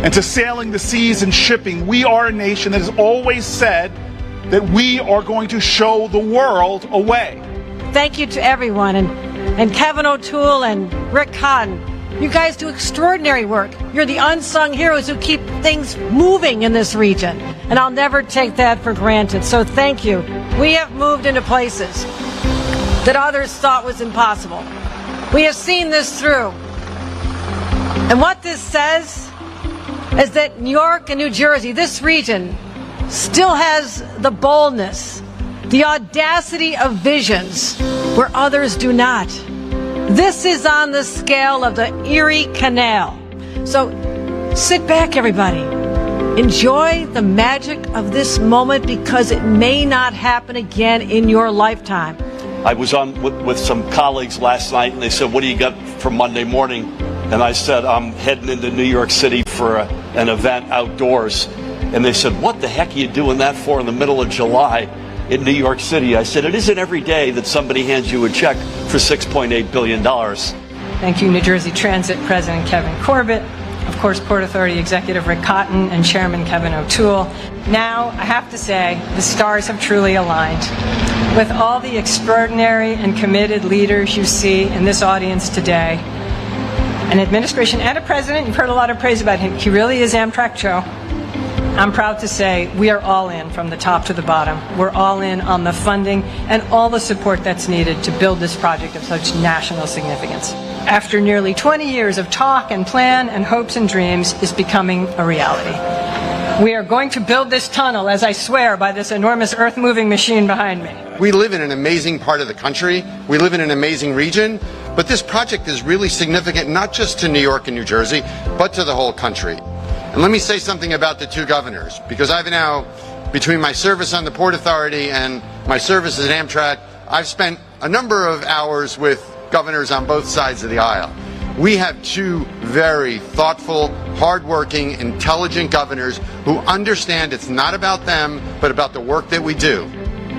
S16: and to sailing the seas and shipping, we are a nation that has always said that we are going to show the world a way.
S17: Thank you to everyone, and Kevin O'Toole and Rick Cotton. You guys do extraordinary work. You're the unsung heroes who keep things moving in this region, and I'll never take that for granted, so thank you. We have moved into places that others thought was impossible. We have seen this through. And what this says is that New York and New Jersey, this region, still has the boldness, the audacity of visions where others do not. This is on the scale of the Erie Canal. So sit back, everybody. Enjoy the magic of this moment because it may not happen again in your lifetime.
S18: I was on with some colleagues last night, and they said, what do you got for Monday morning? And I said, I'm heading into New York City for an event outdoors. And they said, what the heck are you doing that for in the middle of July in New York City? I said, it isn't every day that somebody hands you a check for $6.8 billion.
S19: Thank you, New Jersey Transit President Kevin Corbett, of course, Port Authority Executive Rick Cotton, and Chairman Kevin O'Toole. Now, I have to say, the stars have truly aligned. With all the extraordinary and committed leaders you see in this audience today, an administration and a president, you've heard a lot of praise about him. He really is Amtrak Joe. I'm proud to say we are all in from the top to the bottom. We're all in on the funding and all the support that's needed to build this project of such national significance. After nearly 20 years of talk and plan and hopes and dreams is becoming a reality. We are going to build this tunnel, as I swear, by this enormous earth-moving machine behind me.
S20: We live in an amazing part of the country. We live in an amazing region. But this project is really significant, not just to New York and New Jersey, but to the whole country. And let me say something about the two governors, because I've now, between my service on the Port Authority and my service at Amtrak, I've spent a number of hours with governors on both sides of the aisle. We have two very thoughtful, hardworking, intelligent governors who understand it's not about them, but about the work that we do.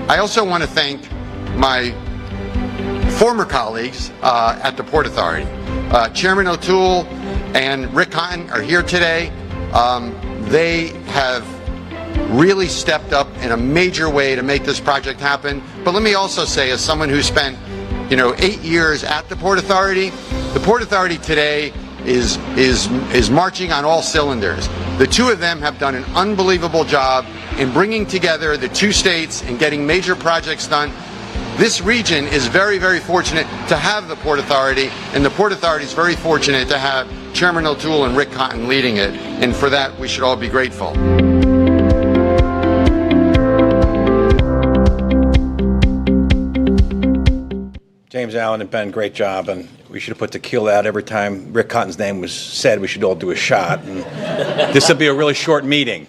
S20: I also want to thank my former colleagues at the Port Authority. Chairman O'Toole and Rick Cotton are here today. They have really stepped up in a major way to make this project happen. But let me also say, as someone who spent 8 years at the Port Authority today is marching on all cylinders. The two of them have done an unbelievable job in bringing together the two states and getting major projects done. This region is very, very fortunate to have the Port Authority, and the Port Authority is very fortunate to have Chairman O'Toole and Rick Cotton leading it, and for that we should all be grateful.
S2: James Allen and Ben, great job, and we should have put tequila out every time Rick Cotton's name was said. We should all do a shot. And this will be a really short meeting.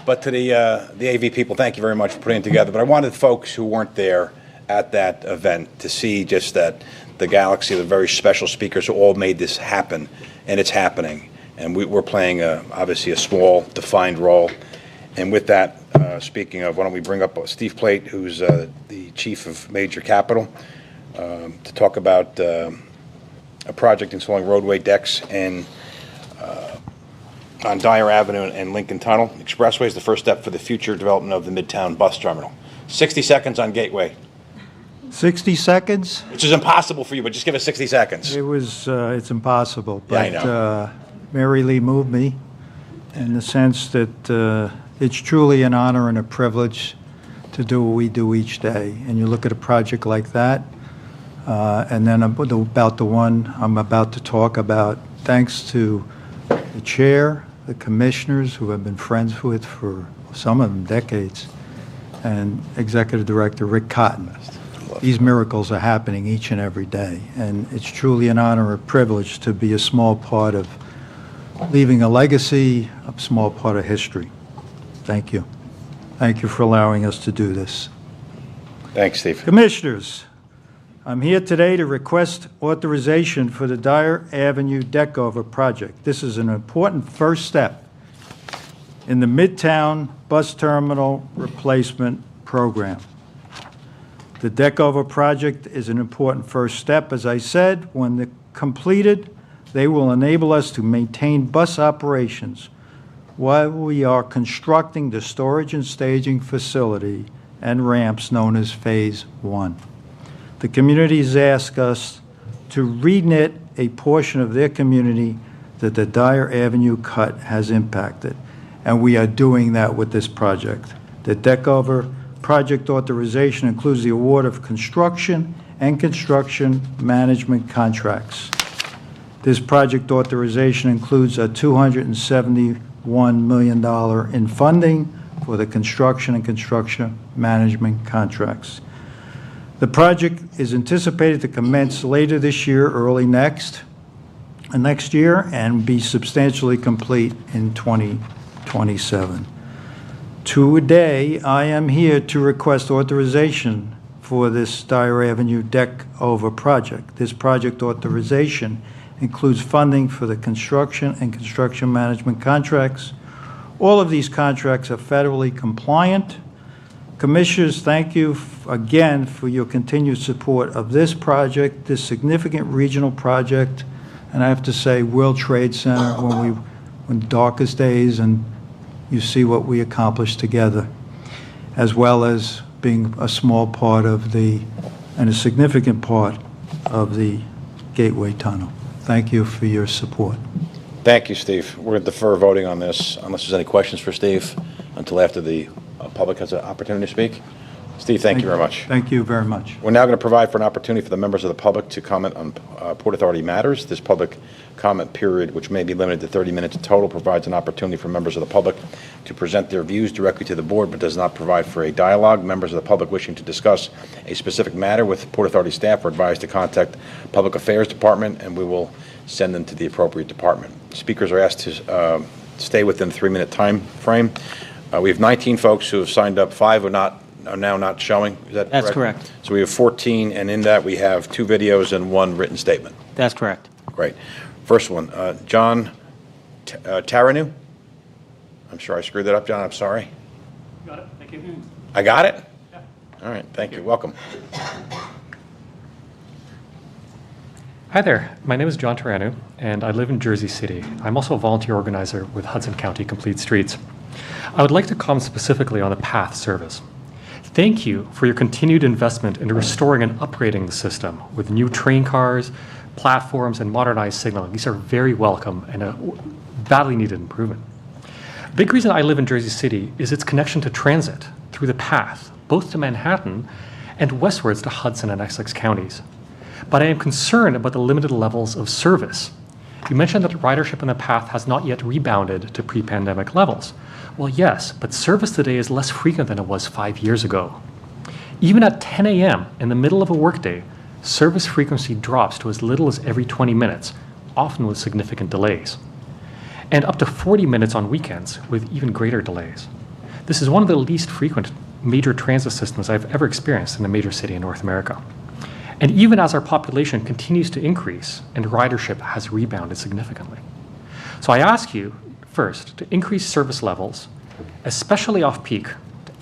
S2: But to the AV people, thank you very much for putting it together. But I wanted folks who weren't there at that event to see just that the galaxy of the very special speakers who all made this happen, and it's happening. And we're playing, obviously, a small, defined role. And with that, speaking of, why don't we bring up Steve Plate, who's the Chief of Major Capital, to talk about a project installing roadway decks on Dyer Avenue and Lincoln Tunnel. Expressway is the first step for the future development of the Midtown Bus Terminal. 60 seconds on Gateway.
S21: 60 seconds?
S2: Which is impossible for you, but just give us 60 seconds.
S21: It's impossible.
S2: Yeah,
S21: But
S2: I know.
S21: Mary Lee moved me in the sense that it's truly an honor and a privilege to do what we do each day. And you look at a project like that, and then about the one I'm about to talk about, thanks to the chair, the commissioners who I've been friends with for some of them decades, and Executive Director Rick Cotton. These miracles are happening each and every day, and it's truly an honor and a privilege to be a small part of leaving a legacy, a small part of history. Thank you. Thank you for allowing us to do this.
S2: Thanks, Steve.
S21: Commissioners, I'm here today to request authorization for the Dyer Avenue Deckover project. This is an important first step in the Midtown Bus Terminal Replacement Program. The Deckover project is an important first step. As I said, when completed, they will enable us to maintain bus operations while we are constructing the storage and staging facility and ramps known as Phase 1. The community has asked us to reknit a portion of their community that the Dyer Avenue cut has impacted, and we are doing that with this project. The Deckover project authorization includes the award of construction and construction management contracts. This project authorization includes a $271 million in funding for the construction and construction management contracts. The project is anticipated to commence later this year, early next year, and be substantially complete in 2027. Today, I am here to request authorization for this Dyer Avenue deck over project. This project authorization includes funding for the construction and construction management contracts. All of these contracts are federally compliant. Commissioners, thank you again for your continued support of this project, this significant regional project, and I have to say, World Trade Center, when darkest days, and you see what we accomplished together, as well as being a small part of and a significant part of the Gateway Tunnel. Thank you for your support.
S2: Thank you, Steve. We're going to defer voting on this unless there's any questions for Steve until after the public has an opportunity to speak. Steve, thank you very much.
S21: Thank you very much.
S2: We're now going to provide for an opportunity for the members of the public to comment on Port Authority matters. This public comment period, which may be limited to 30 minutes in total, provides an opportunity for members of the public to present their views directly to the board, but does not provide for a dialogue. Members of the public wishing to discuss a specific matter with Port Authority staff are advised to contact Public Affairs Department, and we will send them to the appropriate department. Speakers are asked to stay within the 3-minute time frame. We have 19 folks who have signed up. 5 are now not showing. Is that correct?
S3: That's correct.
S2: So we have 14, and in that we have 2 videos and 1 written statement.
S3: That's correct.
S2: Great. First one, John Taranu. I'm sure I screwed that up, John. I'm sorry.
S4: Got it. Thank you.
S2: I got it?
S4: Yeah.
S2: All right. Thank you. Welcome.
S4: Hi there. My name is John Taranu, and I live in Jersey City. I'm also a volunteer organizer with Hudson County Complete Streets. I would like to comment specifically on the PATH service. Thank you for your continued investment in restoring and upgrading the system with new train cars, platforms, and modernized signaling. These are very welcome and a badly needed improvement. The big reason I live in Jersey City is its connection to transit through the PATH, both to Manhattan and westwards to Hudson and Essex counties. But I am concerned about the limited levels of service. You mentioned that ridership in the PATH has not yet rebounded to pre-pandemic levels. Well, yes, but service today is less frequent than it was 5 years ago. Even at 10 a.m. in the middle of a workday, service frequency drops to as little as every 20 minutes, often with significant delays, and up to 40 minutes on weekends with even greater delays. This is one of the least frequent major transit systems I've ever experienced in a major city in North America. And even as our population continues to increase and ridership has rebounded significantly. So I ask you, first, to increase service levels, especially off-peak,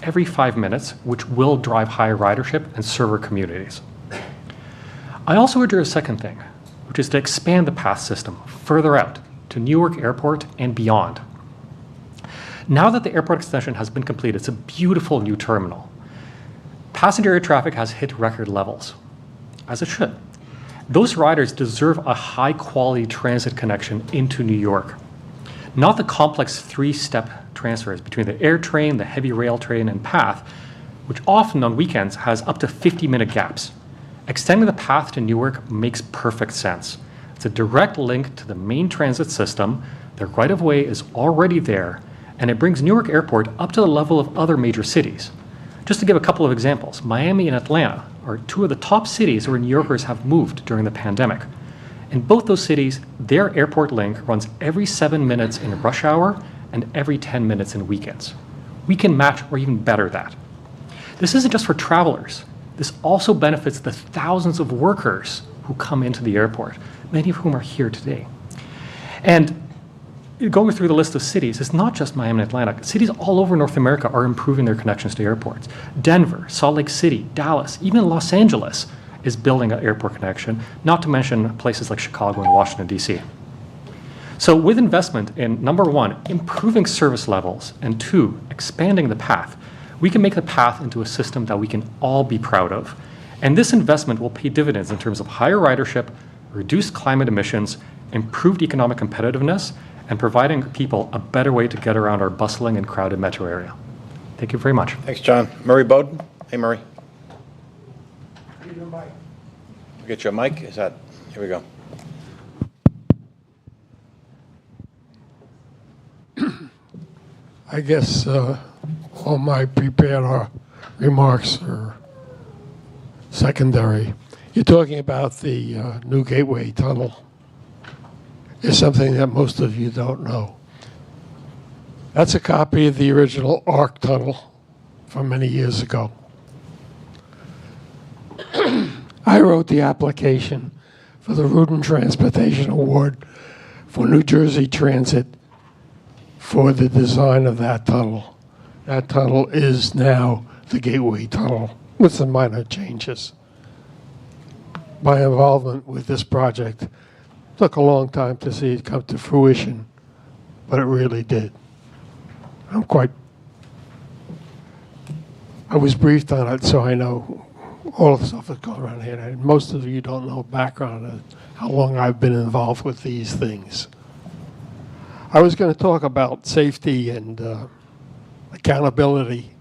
S4: every 5 minutes, which will drive higher ridership and serve our communities. I also urge a second thing, which is to expand the PATH system further out to Newark Airport and beyond. Now that the airport extension has been completed, it's a beautiful new terminal. Passenger air traffic has hit record levels, as it should. Those riders deserve a high-quality transit connection into New York, not the complex 3-step transfers between the air train, the heavy rail train, and PATH, which often on weekends has up to 50-minute gaps. Extending the PATH to Newark makes perfect sense. It's a direct link to the main transit system, the right-of-way is already there, and it brings Newark Airport up to the level of other major cities. Just to give a couple of examples, Miami and Atlanta are 2 of the top cities where New Yorkers have moved during the pandemic. In both those cities, their airport link runs every 7 minutes in rush hour and every 10 minutes in weekends. We can match or even better that. This isn't just for travelers. This also benefits the thousands of workers who come into the airport, many of whom are here today. And going through the list of cities, it's not just Miami and Atlanta. Cities all over North America are improving their connections to airports. Denver, Salt Lake City, Dallas, even Los Angeles is building an airport connection, not to mention places like Chicago and Washington, D.C. So with investment in, number 1, improving service levels, and 2, expanding the PATH, we can make the PATH into a system that we can all be proud of. And this investment will pay dividends in terms of higher ridership, reduced climate emissions, improved economic competitiveness, and providing people a better way to get around our bustling and crowded metro area. Thank you very much.
S2: Thanks, John. Murray Bowden. Hey, Murray. We'll get you a mic. Is that, here we go.
S6: I guess all my prepared remarks are secondary. You're talking about the new Gateway Tunnel. It's something that most of you don't know. That's a copy of the original ARC Tunnel from many years ago. I wrote the application for the Route and Transportation Award for New Jersey Transit for the design of that tunnel. That tunnel is now the Gateway Tunnel with some minor changes. My involvement with this project took a long time to see it come to fruition, but it really did. I was briefed on it, so I know all the stuff that's going around here. And most of you don't know background of how long I've been involved with these things. I was going to talk about safety and accountability.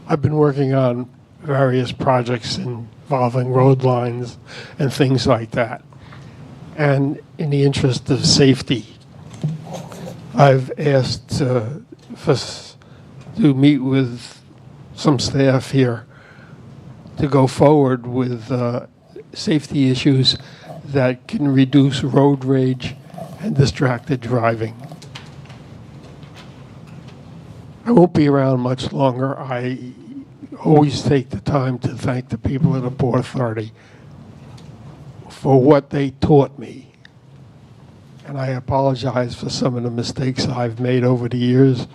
S6: I've been working on various projects involving road lines and things like that. And in the interest of safety, I've asked to meet with some staff here to go forward with safety issues that can reduce road rage and distracted driving. I won't be around much longer. I always take the time to thank the people at the Port Authority for what they taught me. And I apologize for some of the mistakes I've made over the years.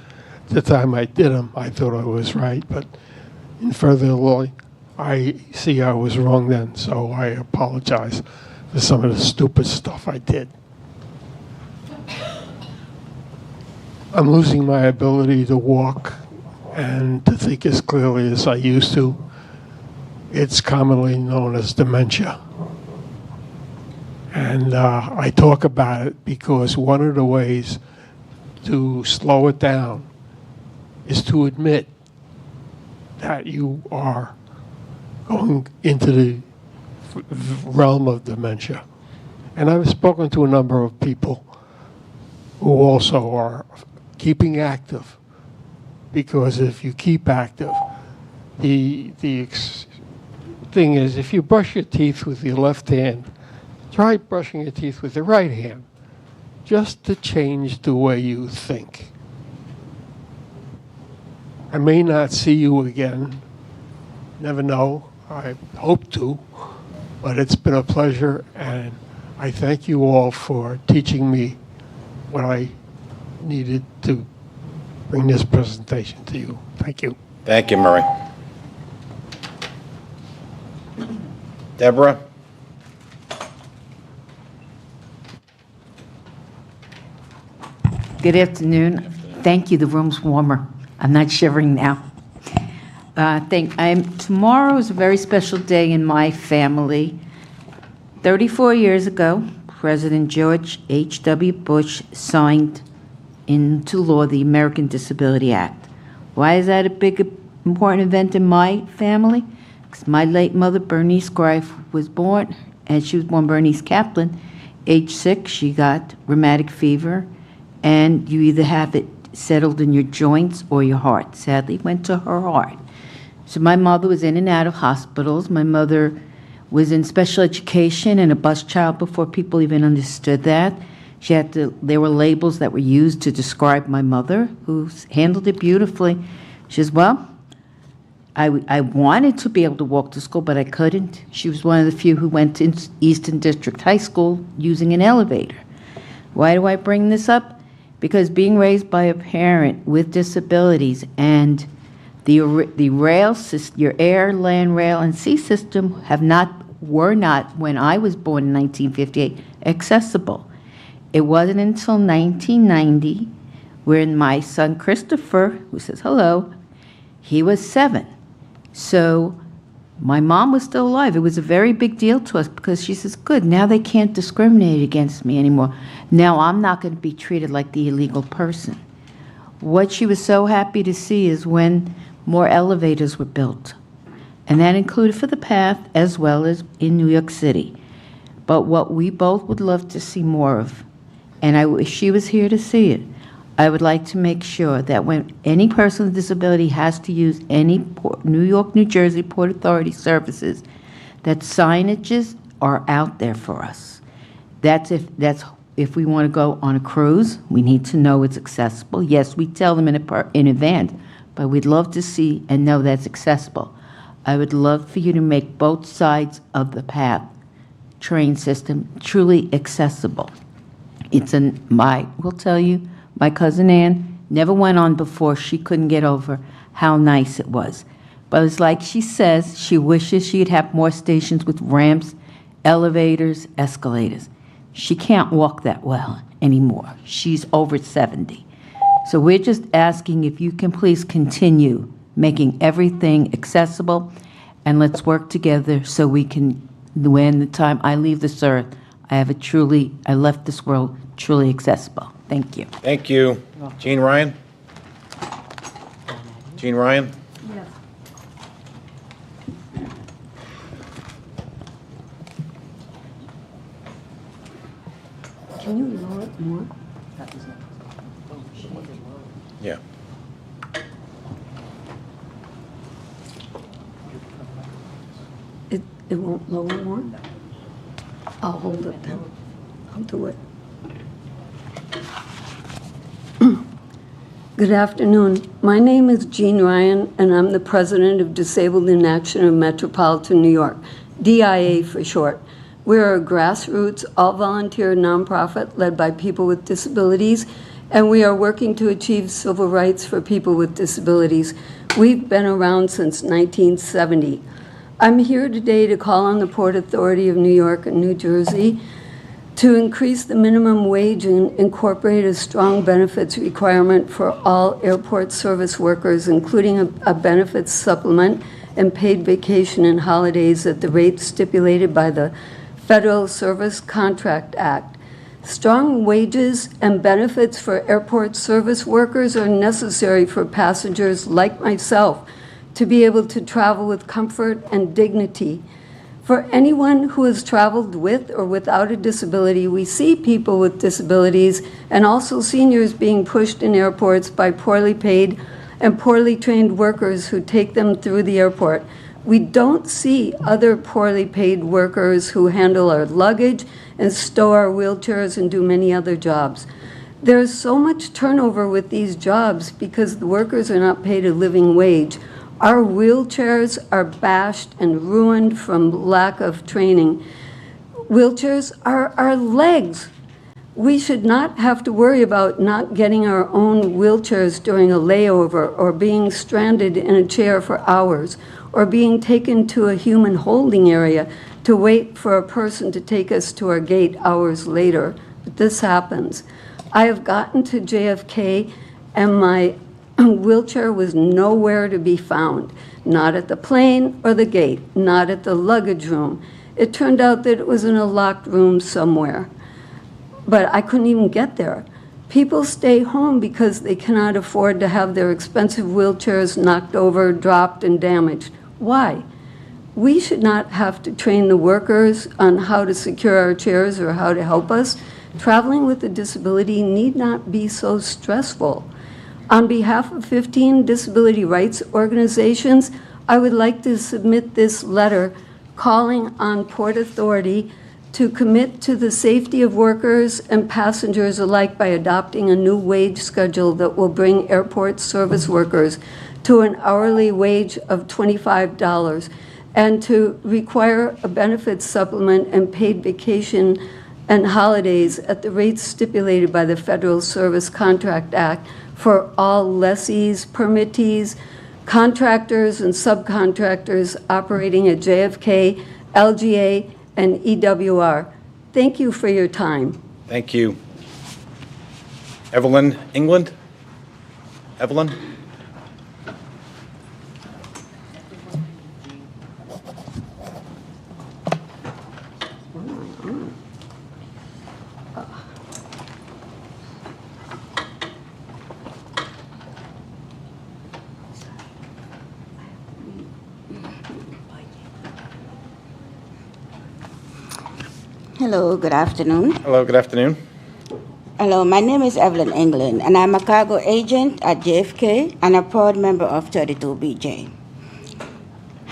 S6: At the time I did them, I thought I was right, but in further along, I see I was wrong then, so I apologize for some of the stupid stuff I did. I'm losing my ability to walk and to think as clearly as I used to. It's commonly known as dementia. And I talk about it because one of the ways to slow it down is to admit that you are going into the realm of dementia. And I've spoken to a number of people who also are keeping active, because if you keep active, the thing is, if you brush your teeth with your left hand, try brushing your teeth with your right hand, just to change the way you think. I may not see you again, never know, I hope to, but it's been a pleasure, and I thank you all for teaching me what I needed to bring this presentation to you. Thank you.
S2: Thank you, Murray. Deborah?
S22: Good afternoon. Thank you. The room's warmer. I'm not shivering now. Tomorrow is a very special day in my family. 34 years ago, President George H.W. Bush signed into law the American Disability Act. Why is that a big, important event in my family? Because my late mother, Bernice Greif, was born, and she was born Bernice Kaplan. Age 6, she got rheumatic fever, and you either have it settled in your joints or your heart. Sadly, it went to her heart. So my mother was in and out of hospitals. My mother was in special education and a bus child before people even understood that. There were labels that were used to describe my mother, who handled it beautifully. She says, well, I wanted to be able to walk to school, but I couldn't. She was one of the few who went to Eastern District High School using an elevator. Why do I bring this up? Because being raised by a parent with disabilities and the rail system, your air, land, rail, and sea system were not, when I was born in 1958, accessible. It wasn't until 1990 when my son Christopher, who says hello, he was 7. So my mom was still alive. It was a very big deal to us because she says, good, now they can't discriminate against me anymore. Now I'm not going to be treated like the illegal person. What she was so happy to see is when more elevators were built. And that included for the path as well as in New York City. But what we both would love to see more of, and I wish she was here to see it, I would like to make sure that when any person with disability has to use any New York, New Jersey Port Authority services, that signages are out there for us. That's if we want to go on a cruise, we need to know it's accessible. Yes, we tell them in advance, but we'd love to see and know that's accessible. I would love for you to make both sides of the path train system truly accessible. We'll tell you, my cousin Ann never went on before. She couldn't get over how nice it was. But it's like she says, she wishes she'd have more stations with ramps, elevators, escalators. She can't walk that well anymore. She's over 70. So we're just asking if you can please continue making everything accessible, and let's work together so we can, when the time I leave this earth, I left this world truly accessible. Thank you.
S2: Thank you. Jean Ryan? Jean Ryan?
S22: Yes.
S7: Can you lower it more?
S2: Yeah.
S7: It won't lower more? I'll hold it then. I'll do it. Good afternoon. My name is Jean Ryan, and I'm the president of Disabled in Action of Metropolitan New York, DIA for short. We're a grassroots, all-volunteer nonprofit led by people with disabilities, and we are working to achieve civil rights for people with disabilities. We've been around since 1970. I'm here today to call on the Port Authority of New York and New Jersey to increase the minimum wage and incorporate a strong benefits requirement for all airport service workers, including a benefits supplement and paid vacation and holidays at the rates stipulated by the Federal Service Contract Act. Strong wages and benefits for airport service workers are necessary for passengers like myself to be able to travel with comfort and dignity. For anyone who has traveled with or without a disability, we see people with disabilities and also seniors being pushed in airports by poorly paid and poorly trained workers who take them through the airport. We don't see other poorly paid workers who handle our luggage and stow our wheelchairs and do many other jobs. There's so much turnover with these jobs because the workers are not paid a living wage. Our wheelchairs are bashed and ruined from lack of training. Wheelchairs are our legs. We should not have to worry about not getting our own wheelchairs during a layover or being stranded in a chair for hours or being taken to a human holding area to wait for a person to take us to our gate hours later. But this happens. I have gotten to JFK and my wheelchair was nowhere to be found, not at the plane or the gate, not at the luggage room. It turned out that it was in a locked room somewhere, but I couldn't even get there. People stay home because they cannot afford to have their expensive wheelchairs knocked over, dropped, and damaged. Why? We should not have to train the workers on how to secure our chairs or how to help us. Traveling with a disability need not be so stressful. On behalf of 15 disability rights organizations, I would like to submit this letter calling on Port Authority to commit to the safety of workers and passengers alike by adopting a new wage schedule that will bring airport service workers to an hourly wage of $25 and to require a benefits supplement and paid vacation and holidays at the rates stipulated by the Federal Service Contract Act for all lessees, permittees, contractors, and subcontractors operating at JFK, LGA, and EWR. Thank you for your time.
S2: Thank you. Evelyn England? Evelyn?
S10: Hello, good afternoon.
S2: Hello, good afternoon.
S5: Hello, my name is Evelyn England, and I'm a cargo agent at JFK and a proud member of 32BJ.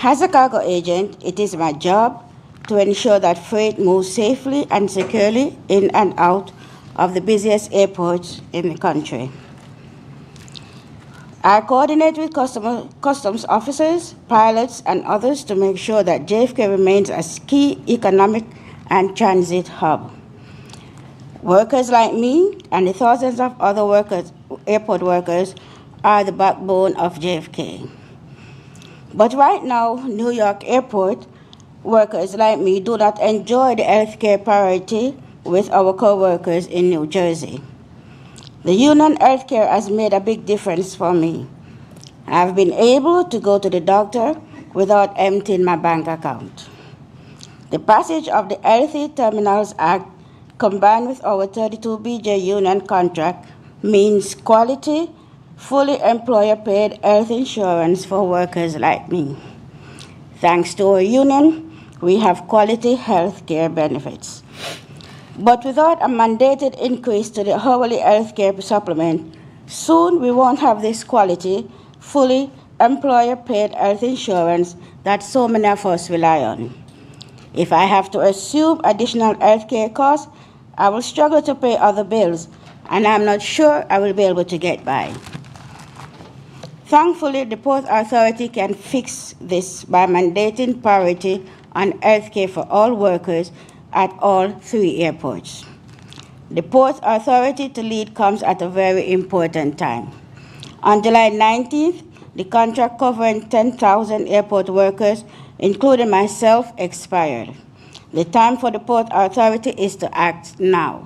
S5: As a cargo agent, it is my job to ensure that freight moves safely and securely in and out of the busiest airports in the country. I coordinate with customs officers, pilots, and others to make sure that JFK remains a key economic and transit hub. Workers like me and the thousands of other workers, airport workers, are the backbone of JFK. But right now, New York Airport workers like me do not enjoy the healthcare priority with our co-workers in New Jersey. The union healthcare has made a big difference for me. I've been able to go to the doctor without emptying my bank account. The passage of the Healthy Terminals Act combined with our 32BJ union contract means quality, fully employer-paid health insurance for workers like me. Thanks to our union, we have quality health care benefits. But without a mandated increase to the hourly health care supplement, soon we won't have this quality, fully employer-paid health insurance that so many of us rely on. If I have to assume additional health care costs, I will struggle to pay other bills, and I'm not sure I will be able to get by. Thankfully, the Port Authority can fix this by mandating priority on health care for all workers at all 3 airports. The Port Authority to lead comes at a very important time. On July 19th, the contract covering 10,000 airport workers, including myself, expired. The time for the Port Authority is to act now.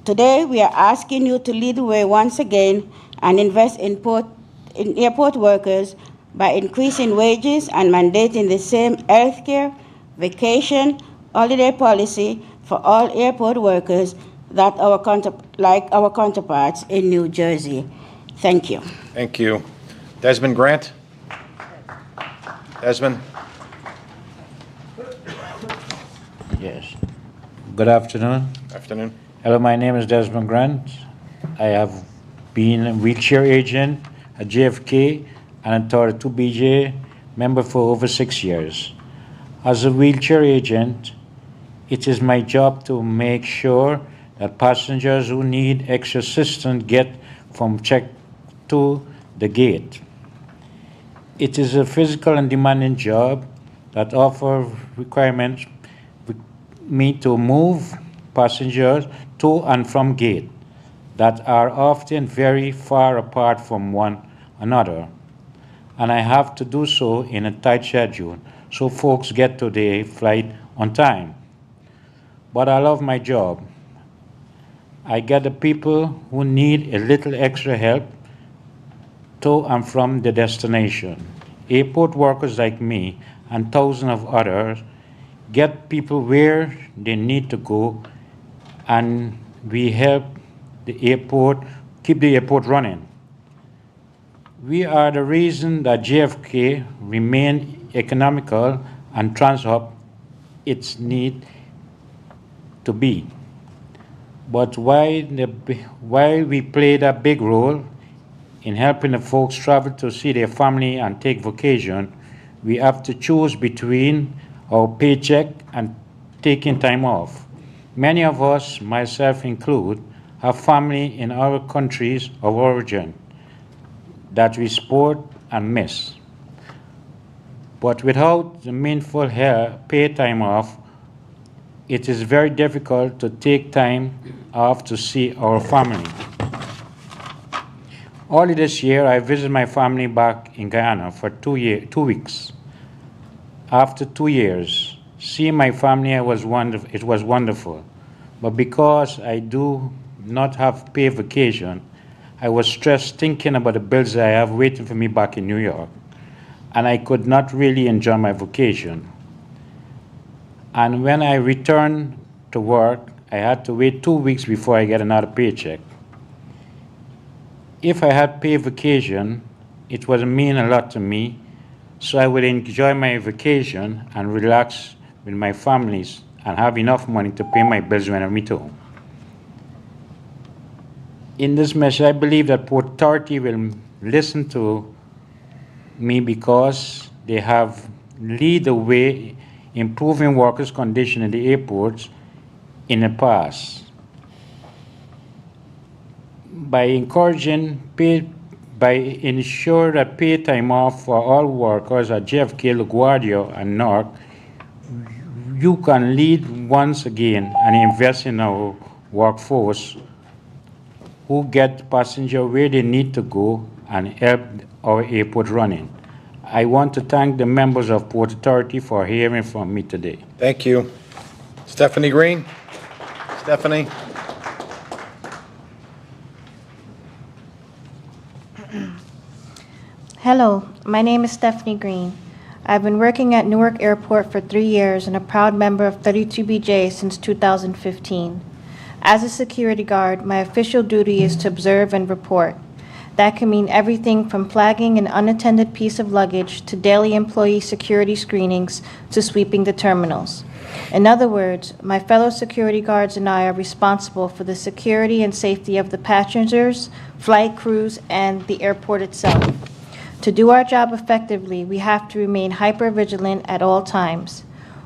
S5: Today, we are asking you to lead the way once again and invest in airport workers by increasing wages and mandating the same health care, vacation, holiday policy for all airport workers that like our counterparts in New Jersey. Thank you.
S2: Thank you. Desmond Grant? Desmond?
S10: Yes. Good afternoon.
S2: Afternoon.
S10: Hello, my name is Desmond Grant. I have been a wheelchair agent at JFK and a 32BJ member for over 6 years. As a wheelchair agent, it is my job to make sure that passengers who need extra assistance get from check to the gate. It is a physical and demanding job that offers requirements me to move passengers to and from gate that are often very far apart from one another. And I have to do so in a tight schedule so folks get to their flight on time. But I love my job. I get the people who need a little extra help to and from the destination. Airport workers like me and thousands of others get people where they need to go, and we help the airport keep the airport running. We are the reason that JFK remain economical and transhub its need to be. But while we played a big role in helping the folks travel to see their family and take vacation, we have to choose between our paycheck and taking time off. Many of us, myself included, have family in our countries of origin that we support and miss. But without the meaningful pay time off, it is very difficult to take time off to see our family. Early this year, I visited my family back in Guyana for 2 weeks. After 2 years, seeing my family was wonderful. But because I do not have paid vacation, I was stressed thinking about the bills I have waiting for me back in New York. And I could not really enjoy my vacation. And when I returned to work, I had to wait 2 weeks before I get another paycheck. If I had paid vacation, it would mean a lot to me, so I would enjoy my vacation and relax with my families and have enough money to pay my bills when I return home. in this message, I believe that Port Authority will listen to me because they have lead the way improving workers' condition in the airports in the past. By ensure that pay time off for all workers at JFK, LaGuardia, and Newark, you can lead once again and invest in our workforce who get passenger where they need to go and help our airport running. I want to thank the members of Port Authority for hearing from me today.
S2: Thank you. Stephanie Green? Stephanie?
S11: Hello, my name is Stephanie Green. I've been working at Newark Airport for 3 years and a proud member of 32BJ since 2015. As a security guard, my official duty is to observe and report. That can mean everything from flagging an unattended piece of luggage to daily employee security screenings to sweeping the terminals. In other words, my fellow security guards and I are responsible for the security and safety of the passengers, flight crews, and the airport itself. To do our job effectively, we have to remain hyper-vigilant at all times.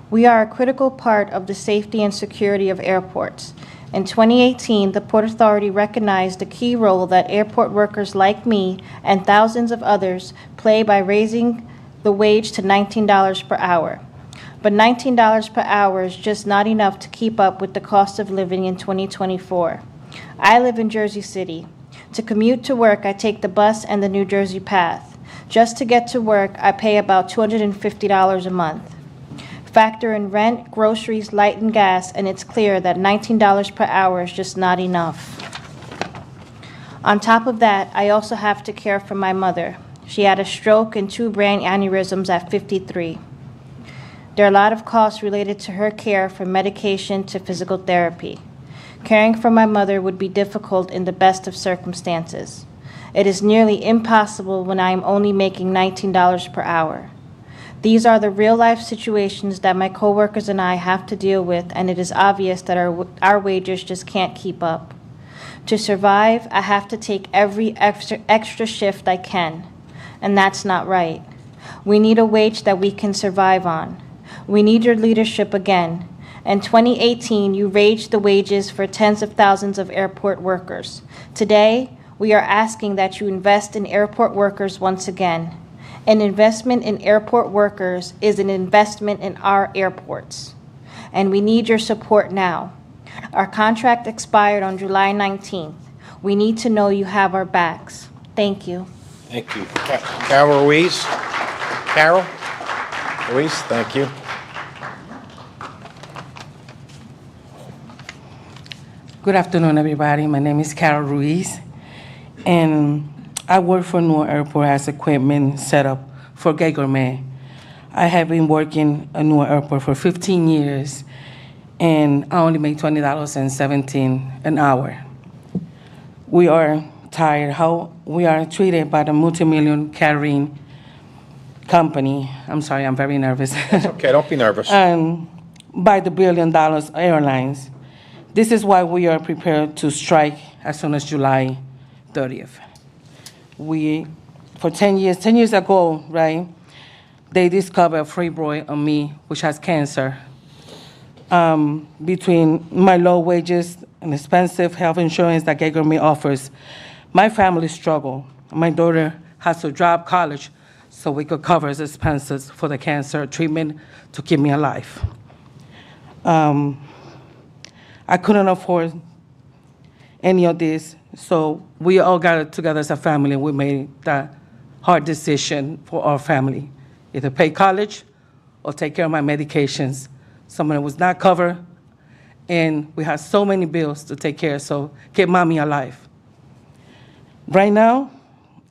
S11: We are a critical part of the safety and security of airports. In 2018, the Port Authority recognized the key role that airport workers like me and thousands of others play by raising the wage to $19 per hour. But $19 per hour is just not enough to keep up with the cost of living in 2024. I live in Jersey City. To commute to work, I take the bus and the New Jersey Path. Just to get to work, I pay about $250 a month. Factor in rent, groceries, light, and gas, and it's clear that $19 per hour is just not enough. On top of that, I also have to care for my mother. She had a stroke and 2 brain aneurysms at 53. There are a lot of costs related to her care, from medication to physical therapy. Caring for my mother would be difficult in the best of circumstances. It is nearly impossible when I am only making $19 per hour. These are the real-life situations that my coworkers and I have to deal with, and it is obvious that our wages just can't keep up. To survive, I have to take every extra shift I can, and that's not right. We need a wage that we can survive on. We need your leadership again. In 2018, you raised the wages for tens of thousands of airport workers. Today, we are asking that you invest in airport workers once again. An investment in airport workers is an investment in our airports. And we need your support now. Our contract expired on July 19th. We need to know you have our backs. Thank you.
S2: Thank you. Carol Ruiz? Carol? Ruiz, thank you.
S12: Good afternoon, everybody. My name is Carol Ruiz, and I work for Newark Airport as equipment setup for Gay Gourmet. I have been working at Newark Airport for 15 years, and I only make $20.17 an hour. We are tired how we are treated by the multi-million carrying company. I'm sorry, I'm very nervous.
S2: It's okay, don't be nervous.
S12: By the $1 billion airlines. This is why we are prepared to strike as soon as July 30th. For 10 years ago, right, they discovered a fibroid on me, which has cancer. Between my low wages and expensive health insurance that Gay Gourmet offers, my family struggle. My daughter has to drop college so we could cover the expenses for the cancer treatment to keep me alive. I couldn't afford any of this, so we all got together as a family and we made that hard decision for our family. Either pay college or take care of my medications. Some of it was not covered, and we had so many bills to take care of, so keep mommy alive. Right now,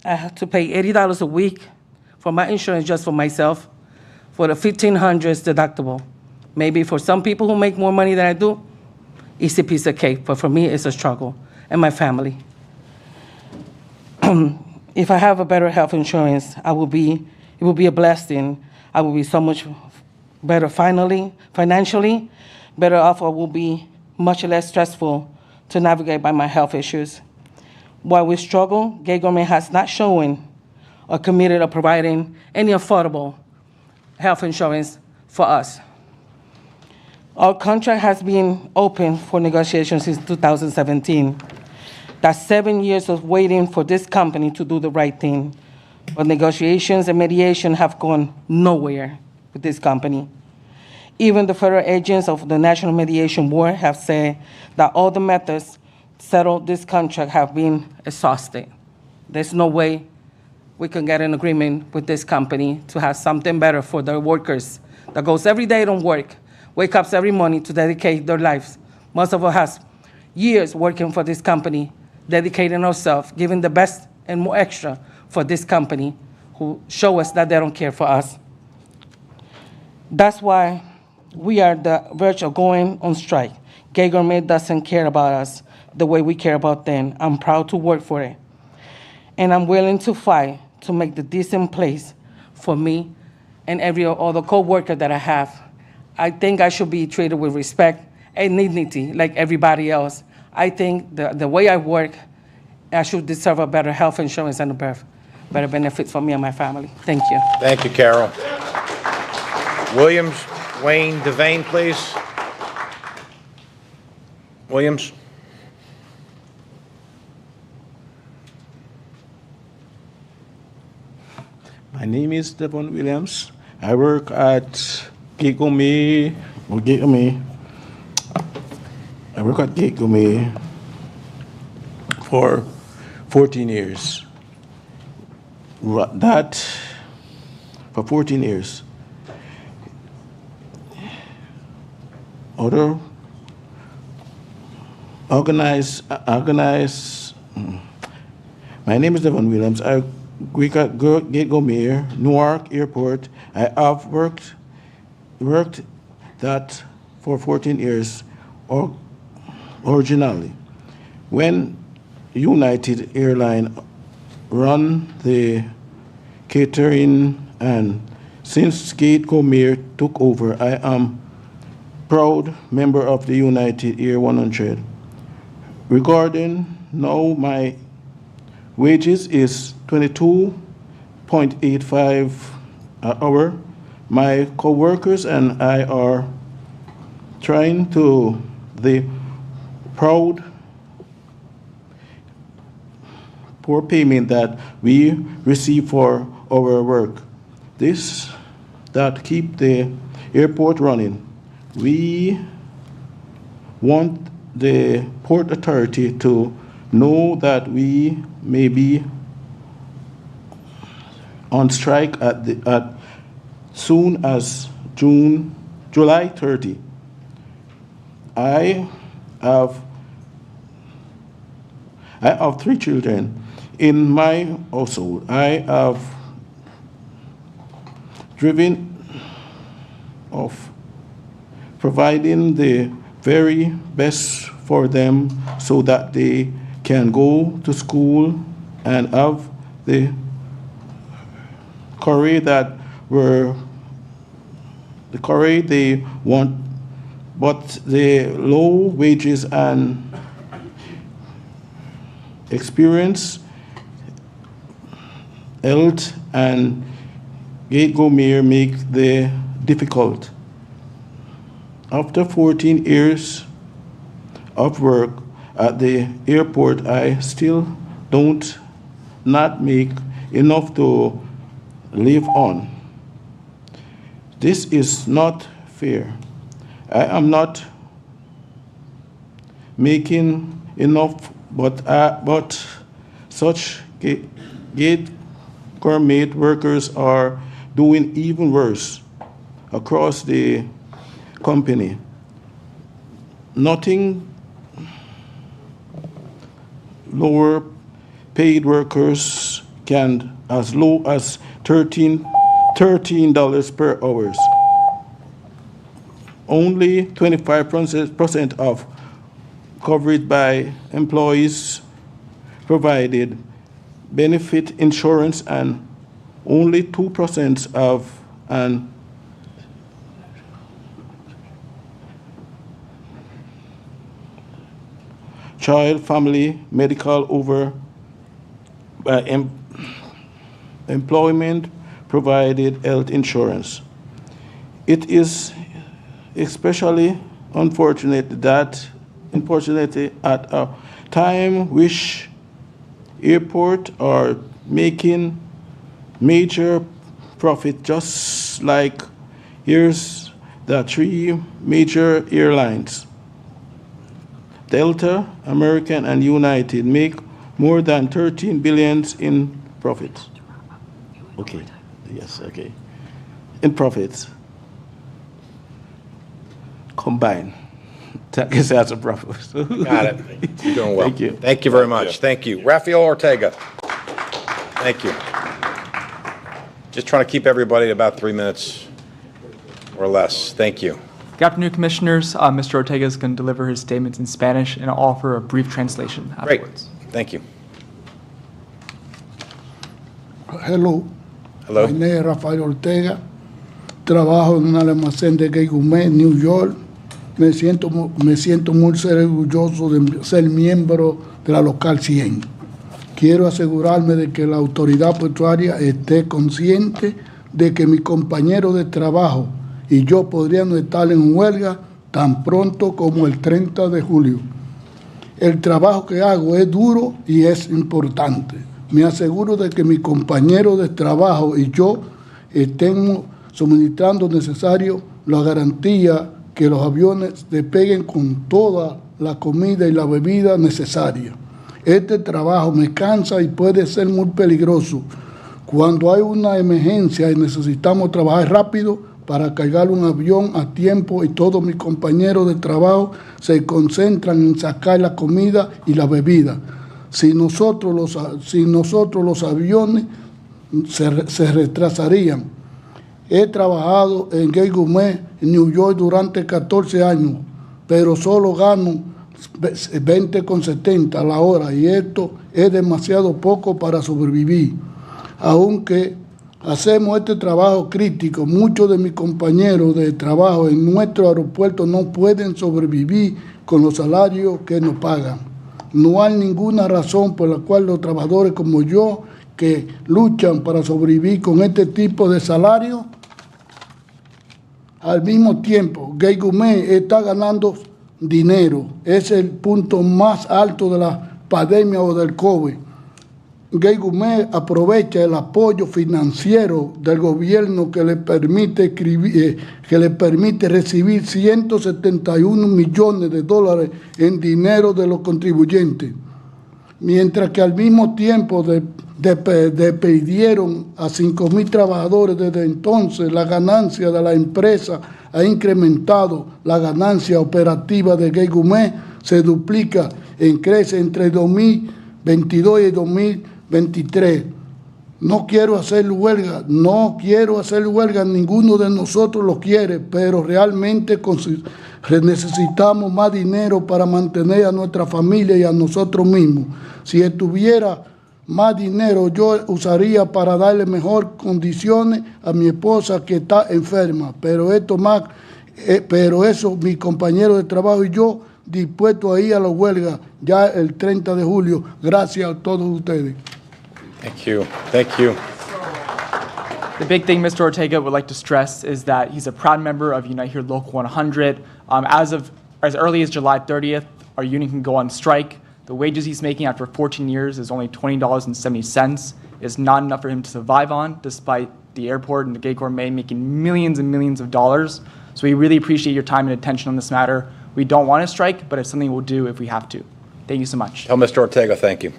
S12: I have to pay $80 a week for my insurance just for myself, for the $1,500 deductible. Maybe for some people who make more money than I do, it's a piece of cake, but for me, it's a struggle, and my family. If I have a better health insurance, it will be a blessing. I will be so much better financially, better off. I will be much less stressful to navigate by my health issues. While we struggle, Gay government has not shown or committed or providing any affordable health insurance for us. Our contract has been open for negotiation since 2017. That's 7 years of waiting for this company to do the right thing. But negotiations and mediation have gone nowhere with this company. Even the federal agents of the National Mediation Board have said that all the methods to settle this contract have been exhausted. There's no way we can get an agreement with this company to have something better for their workers that goes every day to work, wake up every morning to dedicate their lives. Most of us has years working for this company, dedicating ourselves, giving the best and more extra for this company who show us that they don't care for us. That's why we are the verge of going on strike. Gay government doesn't care about us the way we care about them. I'm proud to work for it. And I'm willing to fight to make the decent place for me and every other co-worker that I have. I think I should be treated with respect and dignity like everybody else. I think the way I work, I should deserve a better health insurance and a better benefits for me and my family. Thank you.
S2: Thank you, Carol. Williams, Wayne Devane, please. Williams.
S1: My name is Devon Williams. I work at Gate-Gourmet. I work at Gate-Gourmet for 14 years. That for 14 years. Other organized. My name is Devon Williams. I work at Gate-Gourmet, Newark Airport. I have worked that for 14 years originally. When United Airlines run the catering, and since Gate-Gourmet took over, I am proud member of the United Air 100. Regarding now, my wages is $22.85 an hour. My co-workers and I are trying to the proud poor payment that we receive for our work. This that keep the airport running. We want the Port Authority to know that we may be on strike at soon as July 30. I have 3 children in my household. I have driven of providing the very best for them so that they can go to school and have the career they want, but the low wages and experience, health, and Gate-Gourmet make the difficult. After 14 years of work at the airport, I still don't not make enough to live on. This is not fair. I am not making enough, but such Gate-Gourmet workers are doing even worse across the company. Nothing lower paid workers can as low as $13 per hour. Only 25% of coverage by employees provided benefit insurance, and only 2% of an child family medical over employment provided health insurance. It is especially unfortunate that, unfortunately, at a time which airports are making major profit, just like here's the three major airlines. Delta, American, and United make more than 13 billion in profits. Okay, yes, okay. In profits. Combined. I guess that's a profit.
S2: Got it. You're doing well.
S1: Thank you.
S2: Thank you very much. Thank you. Rafael Ortega. Thank you. Just trying to keep everybody at about 3 minutes or less. Thank you.
S9: Good afternoon, Commissioners. Mr. Ortega is going to deliver his statements in Spanish, and I'll offer a brief translation afterwards.
S2: Great. Thank you.
S13: Hello.
S2: Hello.
S13: My name is Rafael Ortega. Trabajo en un almacén de Gay Gourmet, New York. Me siento muy orgulloso de ser miembro de la local 100. Quiero asegurarme de que la autoridad portuaria esté consciente de que mi compañero de trabajo y yo podríamos estar en huelga tan pronto como el 30 de julio. El trabajo que hago es duro y es importante. Me aseguro de que mi compañero de trabajo y yo estemos suministrando necesario la garantía que los aviones despeguen con toda la comida y la bebida necesaria. Este trabajo me cansa y puede ser muy peligroso. Cuando hay una emergencia y necesitamos trabajar rápido para cargar un avión a tiempo y todos mis compañeros de trabajo se concentran en sacar la comida y la bebida. Si nosotros los aviones se retrasarían. He trabajado en Gay Gourmet en New York durante 14 años, pero solo gano 20,70 a la hora y esto es demasiado poco para sobrevivir. Aunque hacemos este trabajo crítico, muchos de mis compañeros de trabajo en nuestro aeropuerto no pueden sobrevivir con los salarios que nos pagan. No hay ninguna razón por la cual los trabajadores como yo que luchan para sobrevivir con este tipo de salario, al mismo tiempo, Gay Gourmet está ganando dinero. Es el punto más alto de la pandemia o del COVID. Gay Gourmet aprovecha el apoyo financiero del gobierno que le permite recibir 171 millones de dólares en dinero de los contribuyentes, mientras que al mismo tiempo despidieron a 5,000 trabajadores. Desde entonces, la ganancia de la empresa ha incrementado. La ganancia operativa de Gay Gourmet se duplica crece entre 2022 y 2023. No quiero hacer huelga, ninguno de nosotros lo quiere, pero realmente necesitamos más dinero para mantener a nuestra familia y a nosotros mismos. Si estuviera más dinero, yo usaría para darle mejor condiciones a mi esposa que está enferma, pero eso mi compañero de trabajo y yo dispuestos a ir a la huelga ya el 30 de julio. Gracias a todos ustedes.
S2: Thank you. Thank you.
S9: The big thing Mr. Ortega would like to stress is that he's a proud member of Unite Here Local 100. As early as July 30th, our union can go on strike. The wages he's making after 14 years is only $20.70. It's not enough for him to survive on, despite the airport and the Gay Gourmet making millions and millions of dollars. So we really appreciate your time and attention on this matter. We don't want to strike, but it's something we'll do if we have to. Thank you so much.
S2: Tell Mr. Ortega thank you.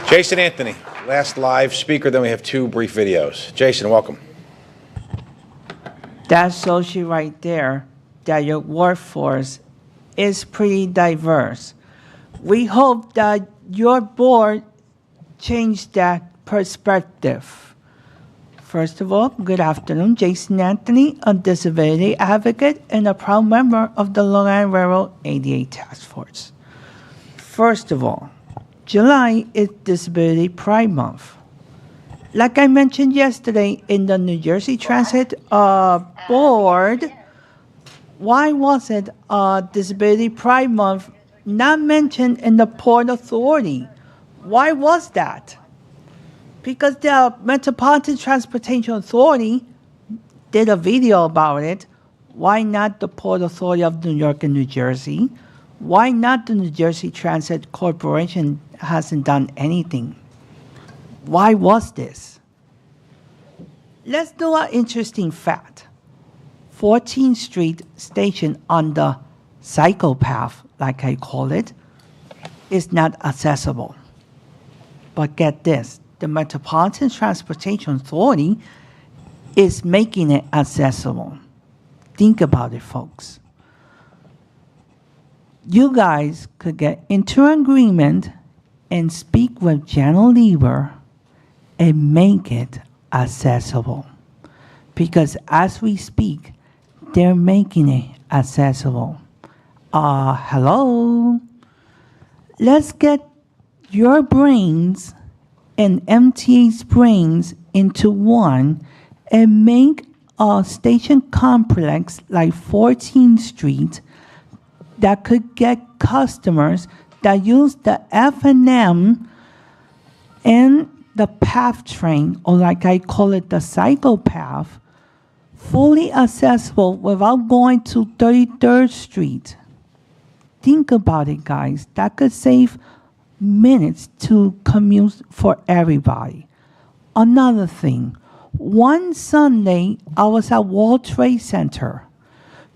S2: Jason Anthony, last live speaker, then we have 2 brief videos. Jason, welcome.
S23: That shows you right there that your workforce is pretty diverse. We hope that your board changed that perspective. First of all, good afternoon. Jason Anthony, a disability advocate and a proud member of the Long Island Railroad ADA Task Force. First of all, July is Disability Pride Month. Like I mentioned yesterday in the New Jersey Transit Board, why wasn't Disability Pride Month not mentioned in the Port Authority? Why was that? Because the Metropolitan Transportation Authority did a video about it. Why not the Port Authority of New York and New Jersey? Why not the New Jersey Transit Corporation hasn't done anything? Why was this? Let's do an interesting fact. 14th Street station on the cycle path, like I call it, is not accessible. But get this, the Metropolitan Transportation Authority is making it accessible. Think about it, folks. You guys could get into an agreement and speak with General Lieber and make it accessible. Because as we speak, they're making it accessible. Hello? Let's get your brains and MTA's brains into one and make a station complex like 14th Street that could get customers that use the F&M and the PATH train, or like I call it, the cycle path, fully accessible without going to 33rd Street. Think about it, guys. That could save minutes to commute for everybody. Another thing, one Sunday, I was at World Trade Center.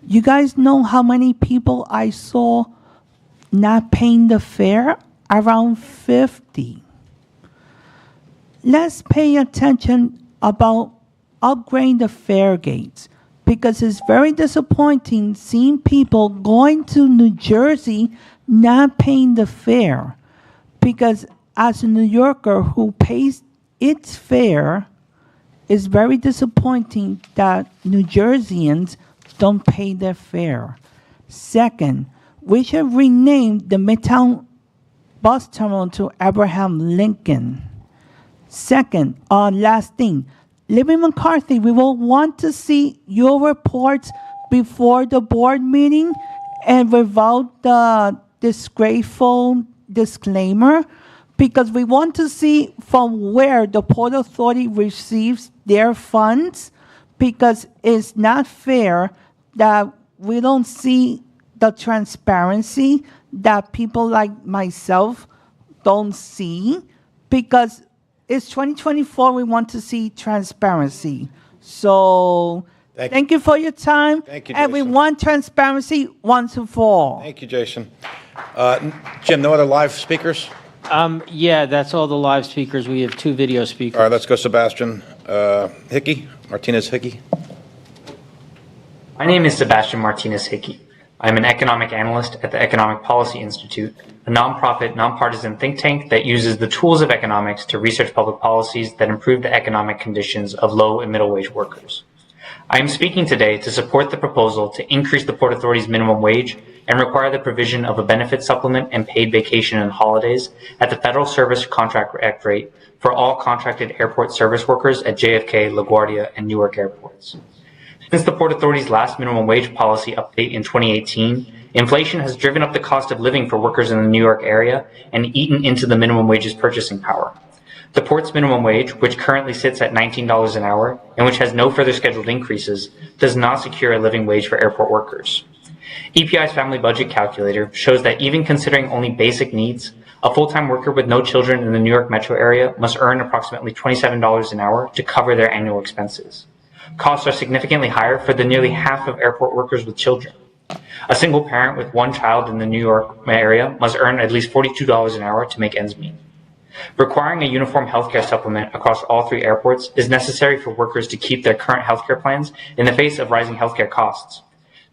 S23: You guys know how many people I saw not paying the fare? Around 50. Let's pay attention about upgrading the fare gates, because it's very disappointing seeing people going to New Jersey not paying the fare. Because as a New Yorker who pays its fare, it's very disappointing that New Jerseyans don't pay their fare. Second, we should rename the Midtown bus terminal to Abraham Lincoln. Second, last thing, Libby McCarthy, we will want to see your reports before the board meeting and without the disgraceful disclaimer, because we want to see from where the Port Authority receives their funds, because it's not fair that we don't see the transparency that people like myself don't see, because it's 2024, we want to see transparency. So thank you for your time.
S2: Thank you,
S23: and we
S2: Jason.
S23: want transparency once and for all.
S2: Thank you, Jason. Jim, no other live speakers?
S3: Yeah, that's all the live speakers. We have 2 video speakers.
S2: All right, let's go Sebastian Hickey, Martinez Hickey.
S8: My name is Sebastian Martinez Hickey. I'm an economic analyst at the Economic Policy Institute, a nonprofit, nonpartisan think tank that uses the tools of economics to research public policies that improve the economic conditions of low and middle wage workers. I am speaking today to support the proposal to increase the Port Authority's minimum wage and require the provision of a benefit supplement and paid vacation and holidays at the Federal Service Contract Act rate for all contracted airport service workers at JFK, LaGuardia, and Newark airports. Since the Port Authority's last minimum wage policy update in 2018, inflation has driven up the cost of living for workers in the New York area and eaten into the minimum wage's purchasing power. The Port's minimum wage, which currently sits at $19 an hour and which has no further scheduled increases, does not secure a living wage for airport workers. EPI's family budget calculator shows that even considering only basic needs, a full-time worker with no children in the New York metro area must earn approximately $27 an hour to cover their annual expenses. Costs are significantly higher for the nearly half of airport workers with children. A single parent with 1 child in the New York area must earn at least $42 an hour to make ends meet. Requiring a uniform healthcare supplement across all 3 airports is necessary for workers to keep their current healthcare plans in the face of rising healthcare costs.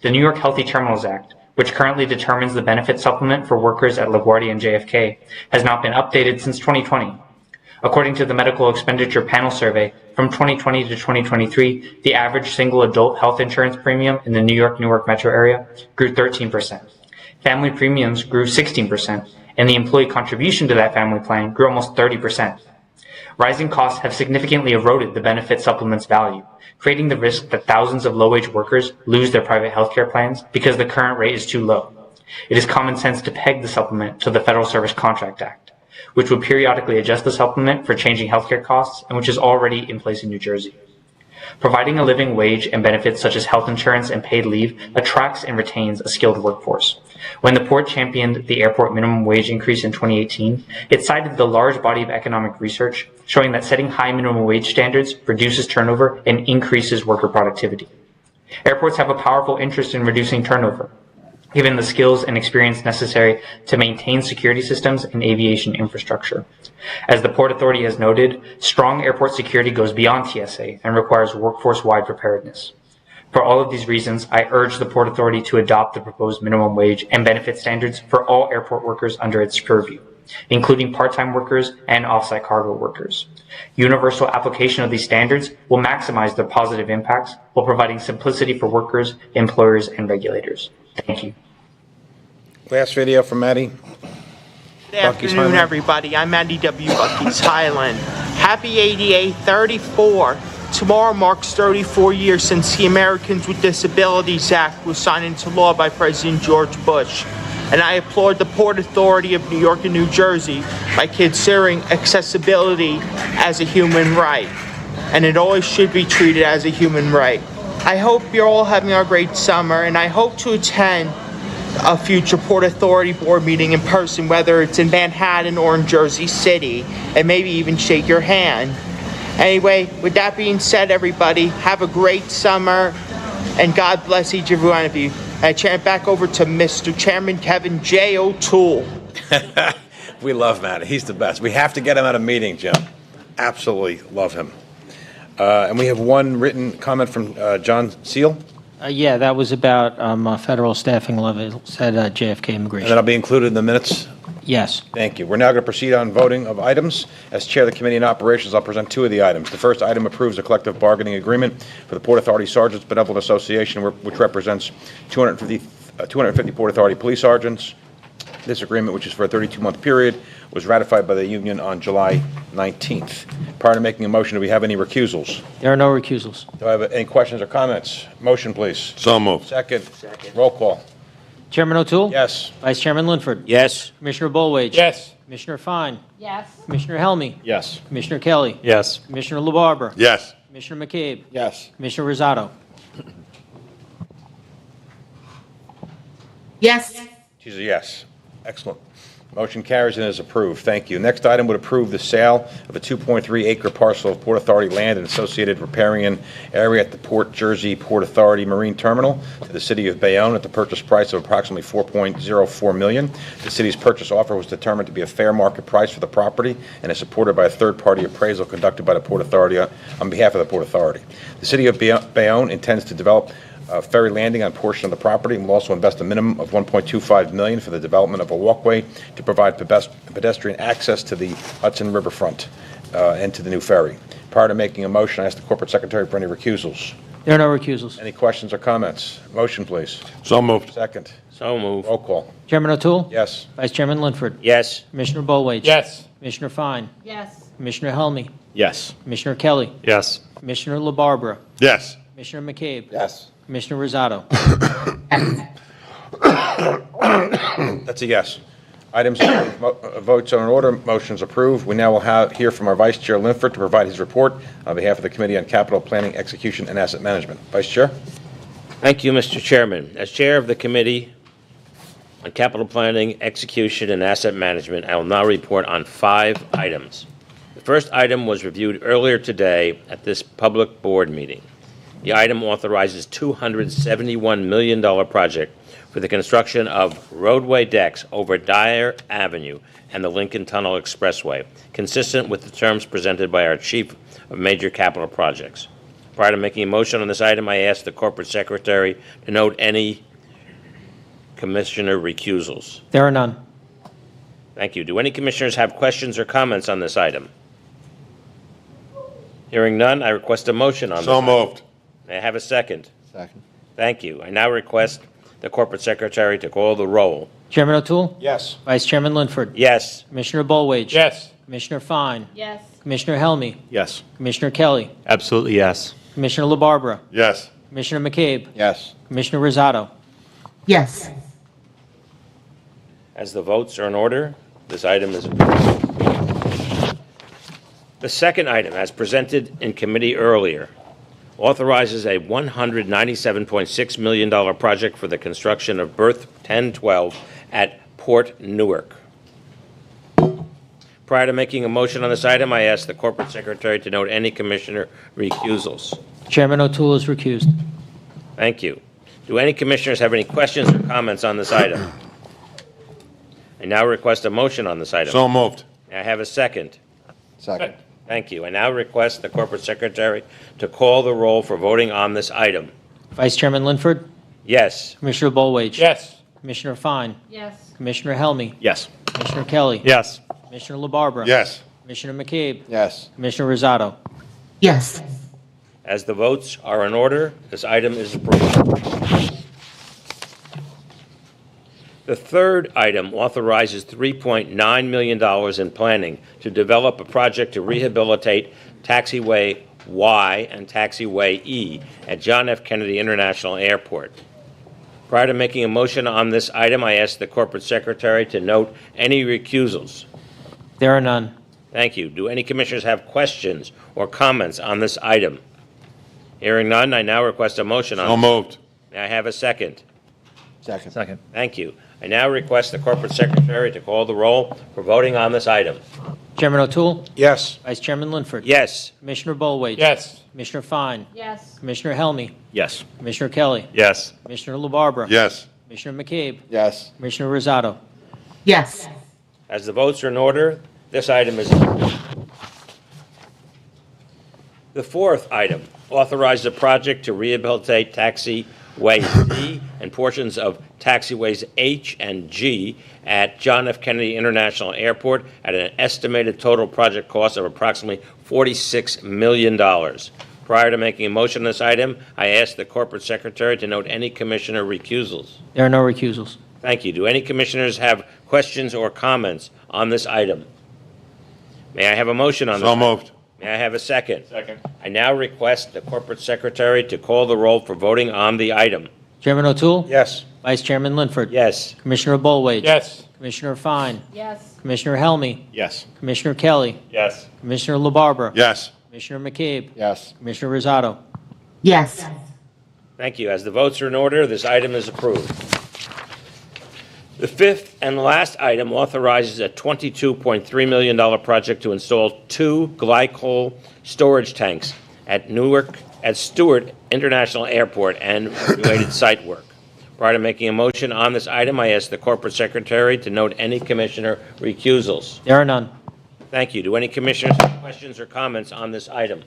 S8: The New York Healthy Terminals Act, which currently determines the benefit supplement for workers at LaGuardia and JFK, has not been updated since 2020. According to the Medical Expenditure Panel Survey, from 2020 to 2023, the average single adult health insurance premium in the New York-Newark metro area grew 13%. Family premiums grew 16%, and the employee contribution to that family plan grew almost 30%. Rising costs have significantly eroded the benefit supplement's value, creating the risk that thousands of low-wage workers lose their private healthcare plans because the current rate is too low. It is common sense to peg the supplement to the Federal Service Contract Act. which would periodically adjust the supplement for changing healthcare costs and which is already in place in New Jersey. Providing a living wage and benefits such as health insurance and paid leave attracts and retains a skilled workforce. When the port championed the airport minimum wage increase in 2018, it cited the large body of economic research showing that setting high minimum wage standards reduces turnover and increases worker productivity. Airports have a powerful interest in reducing turnover, given the skills and experience necessary to maintain security systems and aviation infrastructure. As the Port Authority has noted, strong airport security goes beyond TSA and requires workforce-wide preparedness. For all of these reasons, I urge the Port Authority to adopt the proposed minimum wage and benefit standards for all airport workers under its purview, including part-time workers and off-site cargo workers. Universal application of these standards will maximize their positive impacts while providing simplicity for workers, employers, and regulators. Thank you.
S2: Last video from Maddie.
S14: Good afternoon, everybody. I'm Andy W. Bucky's Highland. Happy ADA 34. Tomorrow marks 34 years since the Americans with Disabilities Act was signed into law by President George Bush. And I applaud the Port Authority of New York and New Jersey by considering accessibility as a human right. And it always should be treated as a human right. I hope you're all having a great summer, and I hope to attend a future Port Authority board meeting in person, whether it's in Manhattan or in Jersey City, and maybe even shake your hand. Anyway, with that being said, everybody, have a great summer, and God bless each and every one of you. I turn it back over to Mr. Chairman Kevin J. O'Toole.
S2: We love Matt. He's the best. We have to get him at a meeting, Jim. Absolutely love him. And we have one written comment from John Seal.
S3: Yeah, that was about federal staffing levels at JFK Immigration.
S2: And that'll be included in the minutes?
S3: Yes.
S2: Thank you. We're now going to proceed on voting of items. As Chair of the Committee on Operations, I'll present two of the items. The first item approves a collective bargaining agreement for the Port Authority Sergeants Benevolent Association, which represents 250 Port Authority police sergeants. This agreement, which is for a 32-month period, was ratified by the union on July 19th. Prior to making a motion, do we have any recusals?
S3: There are no recusals.
S2: Do I have any questions or comments? Motion, please.
S15: So moved.
S2: Second. Roll call.
S3: Chairman O'Toole?
S2: Yes.
S3: Vice Chairman Linford?
S15: Yes.
S3: Commissioner Bollwage?
S15: Yes.
S3: Commissioner Fine?
S11: Yes.
S3: Commissioner Helmy?
S2: Yes.
S3: Commissioner Kelly?
S4: Yes.
S3: Commissioner LaBarbera?
S15: Yes.
S3: Commissioner McCabe?
S2: Yes.
S3: Commissioner Rosado?
S16: Yes.
S2: She's a yes. Excellent. Motion carries and is approved. Thank you. Next item would approve the sale of a 2.3-acre parcel of Port Authority land and associated riparian area at the Port Jersey Port Authority Marine Terminal to the City of Bayonne at the purchase price of approximately $4.04 million. The city's purchase offer was determined to be a fair market price for the property and is supported by a third-party appraisal conducted by the Port Authority on behalf of the Port Authority. The City of Bayonne intends to develop ferry landing on a portion of the property and will also invest a minimum of $1.25 million for the development of a walkway to provide pedestrian access to the Hudson Riverfront and to the new ferry. Prior to making a motion, I ask the Corporate Secretary for any recusals.
S3: There are no recusals.
S2: Any questions or comments? Motion, please.
S15: So moved.
S2: Second.
S15: So moved.
S2: Roll call.
S3: Chairman O'Toole?
S2: Yes.
S3: Vice Chairman Linford?
S15: Yes.
S3: Commissioner Bollwage?
S15: Yes.
S3: Commissioner Fine?
S11: Yes.
S3: Commissioner Helmy?
S15: Yes.
S3: Commissioner Kelly?
S4: Yes.
S3: Commissioner LaBarbera?
S15: Yes.
S3: Commissioner McCabe?
S2: Yes.
S3: Commissioner Rosado?
S2: That's a yes. Items votes are in order. Motions approved. We now will hear from our Vice Chair Linford to provide his report on behalf of the Committee on Capital Planning, Execution, and Asset Management. Vice Chair.
S24: Thank you, Mr. Chairman. As Chair of the Committee on Capital Planning, Execution, and Asset Management, I will now report on 5 items. The first item was reviewed earlier today at this public board meeting. The item authorizes $271 million project for the construction of roadway decks over Dyer Avenue and the Lincoln Tunnel Expressway, consistent with the terms presented by our Chief of Major Capital Projects. Prior to making a motion on this item, I ask the Corporate Secretary to note any Commissioner recusals.
S3: There are none.
S24: Thank you. Do any commissioners have questions or comments on this item? Hearing none, I request a motion on this item.
S15: So moved.
S24: May I have a second?
S15: Second.
S24: Thank you. I now request the Corporate Secretary to call the roll.
S3: Chairman O'Toole?
S2: Yes.
S3: Vice Chairman Linford?
S24: Yes.
S3: Commissioner Bollwage?
S15: Yes.
S3: Commissioner Fine?
S11: Yes.
S3: Commissioner Helmy?
S15: Yes.
S3: Commissioner Kelly?
S4: Absolutely yes.
S3: Commissioner LaBarbera?
S15: Yes.
S3: Commissioner McCabe?
S2: Yes.
S3: Commissioner Rosado?
S16: Yes.
S24: As the votes are in order, this item is approved. The second item, as presented in committee earlier, authorizes a $197.6 million project for the construction of berth 1012 at Port Newark. Prior to making a motion on this item, I ask the corporate secretary to note any commissioner recusals.
S3: Chairman O'Toole is recused.
S24: Thank you. Do any commissioners have any questions or comments on this item? I now request a motion on this item.
S15: So moved.
S24: May I have a second?
S15: Second.
S24: Thank you. I now request the corporate secretary to call the roll for voting on this item.
S3: Vice Chairman Linford,
S24: Yes.
S3: Commissioner Bollwage.
S15: Yes.
S3: Commissioner Fine,
S22: Yes.
S3: Commissioner Helmy,
S15: Yes.
S3: Commissioner Kelly.
S15: Yes.
S3: Commissioner LaBarbera.
S15: Yes.
S3: Commissioner McCabe.
S15: Yes.
S3: Commissioner Rosado.
S22: Yes.
S24: As the votes are in order, this item is approved. The third item authorizes $3.9 million in planning to develop a project to rehabilitate Taxiway Y and Taxiway E at John F. Kennedy International Airport. Prior to making a motion on this item, I ask the corporate secretary to note any recusals.
S3: There are none.
S24: Thank you. Do any commissioners have questions or comments on this item? Hearing none, I now request a motion on.
S15: So moved.
S24: May I have a second?
S15: Second.
S24: Thank you. I now request the corporate secretary to call the roll for voting on this item.
S3: Chairman O'Toole,
S15: Yes.
S3: Vice Chairman Linford.
S24: Yes.
S3: Commissioner Bollwage.
S15: Yes.
S3: Commissioner Fine,
S22: Yes.
S3: Commissioner Helmy,
S15: Yes.
S3: Commissioner Kelly,
S15: Yes.
S3: Commissioner LaBarbera.
S15: Yes.
S3: Commissioner McCabe,
S15: Yes.
S3: Commissioner Rosado.
S22: Yes.
S24: As the votes are in order, this item is approved. The fourth item authorizes a project to rehabilitate Taxiway D and portions of Taxiways H and G at John F. Kennedy International Airport at an estimated total project cost of approximately $46 million. Prior to making a motion on this item, I ask the corporate secretary to note any commissioner recusals.
S3: There are no recusals.
S24: Thank you. Do any commissioners have questions or comments on this item? May I have a motion on this?
S15: So
S24: item?
S15: moved.
S24: May I have a second?
S15: Second.
S24: I now request the corporate secretary to call the roll for voting on the item.
S3: Chairman O'Toole,
S15: Yes.
S3: Vice Chairman Linford.
S24: Yes.
S3: Commissioner Bollwage.
S15: Yes.
S3: Commissioner Fine,
S22: Yes.
S3: Commissioner Helmy,
S15: Yes.
S3: Commissioner Kelly,
S15: Yes.
S3: Commissioner LaBarbera.
S15: Yes.
S3: Commissioner McCabe,
S15: Yes.
S3: Commissioner Rosado.
S22: Yes.
S24: Thank you. As the votes are in order, this item is approved. The fifth and last item authorizes a $22.3 million project to install 2 glycol storage tanks at Stewart International Airport and related site work. Prior to making a motion on this item, I ask the corporate secretary to note any commissioner recusals.
S3: There are none.
S24: Thank you. Do any commissioners have questions or comments on this item?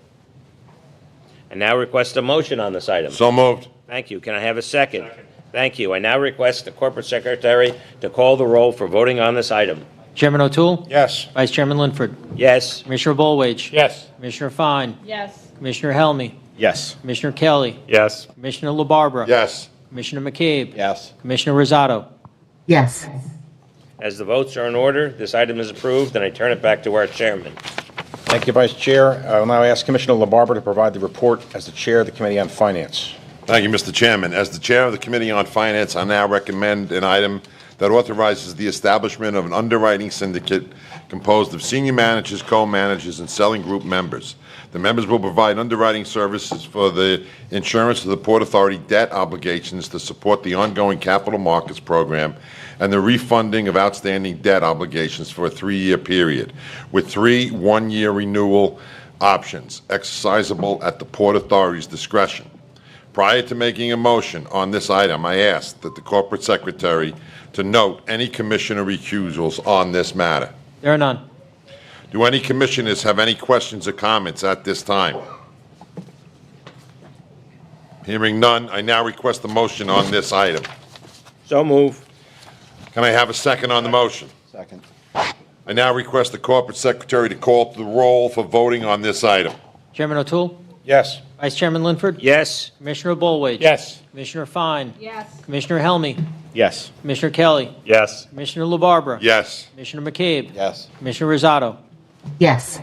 S24: I now request a motion on this item.
S15: So moved.
S24: Thank you. Can I have a second? Thank you. I now request the corporate secretary to call the roll for voting on this item.
S3: Chairman O'Toole,
S15: Yes.
S3: Vice Chairman Linford,
S24: Yes.
S3: Commissioner Bollwage.
S15: Yes.
S3: Commissioner Fine,
S22: Yes.
S3: Commissioner Helmy,
S15: Yes.
S3: Commissioner Kelly,
S15: Yes.
S3: Commissioner LaBarbera.
S15: Yes.
S3: Commissioner McCabe,
S15: Yes.
S3: Commissioner Rosado.
S22: Yes.
S24: As the votes are in order, this item is approved, and I turn it back to our chairman.
S2: Thank you, Vice Chair. I will now ask Commissioner LaBarbera to provide the report as the Chair of the Committee on Finance.
S15: Thank you, Mr. Chairman. As the Chair of the Committee on Finance, I now recommend an item that authorizes the establishment of an underwriting syndicate composed of senior managers, co-managers, and selling group members. The members will provide underwriting services for the insurance of the Port Authority debt obligations to support the ongoing capital markets program and the refunding of outstanding debt obligations for a 3-year period, with 3 one-year renewal options, exercisable at the Port Authority's discretion. Prior to making a motion on this item, I ask that the corporate secretary to note any commissioner recusals on this matter.
S3: There are none.
S15: Do any commissioners have any questions or comments at this time? Hearing none, I now request a motion on this item.
S24: So move.
S15: Can I have a second on the motion? Second. I now request the corporate secretary to call the roll for voting on this item.
S3: Chairman O'Toole,
S2: Yes.
S3: Vice Chairman Linford,
S24: Yes.
S3: Commissioner Bollwage.
S15: Yes.
S3: Commissioner Fine,
S22: Yes.
S3: Commissioner Helmy,
S2: Yes.
S3: Commissioner Kelly,
S15: Yes.
S3: Commissioner LaBarbera.
S15: Yes.
S3: Commissioner McCabe,
S15: Yes.
S3: Commissioner Rosado.
S22: Yes.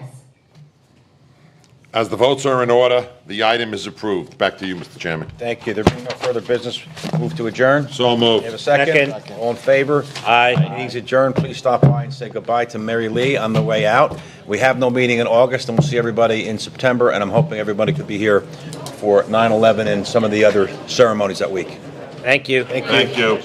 S15: As the votes are in order, the item is approved. Back to you, Mr. Chairman.
S2: Thank you. There being no further business, move to adjourn.
S15: So moved.
S2: You have a second?
S24: Second.
S2: All in favor?
S24: Aye.
S2: Meeting's adjourned. Please stop by and say goodbye to Mary Lee on the way out. We have no meeting in August, and we'll see everybody in September, and I'm hoping everybody could be here for 9/11 and some of the other ceremonies that week.
S24: Thank you.
S15: Thank you.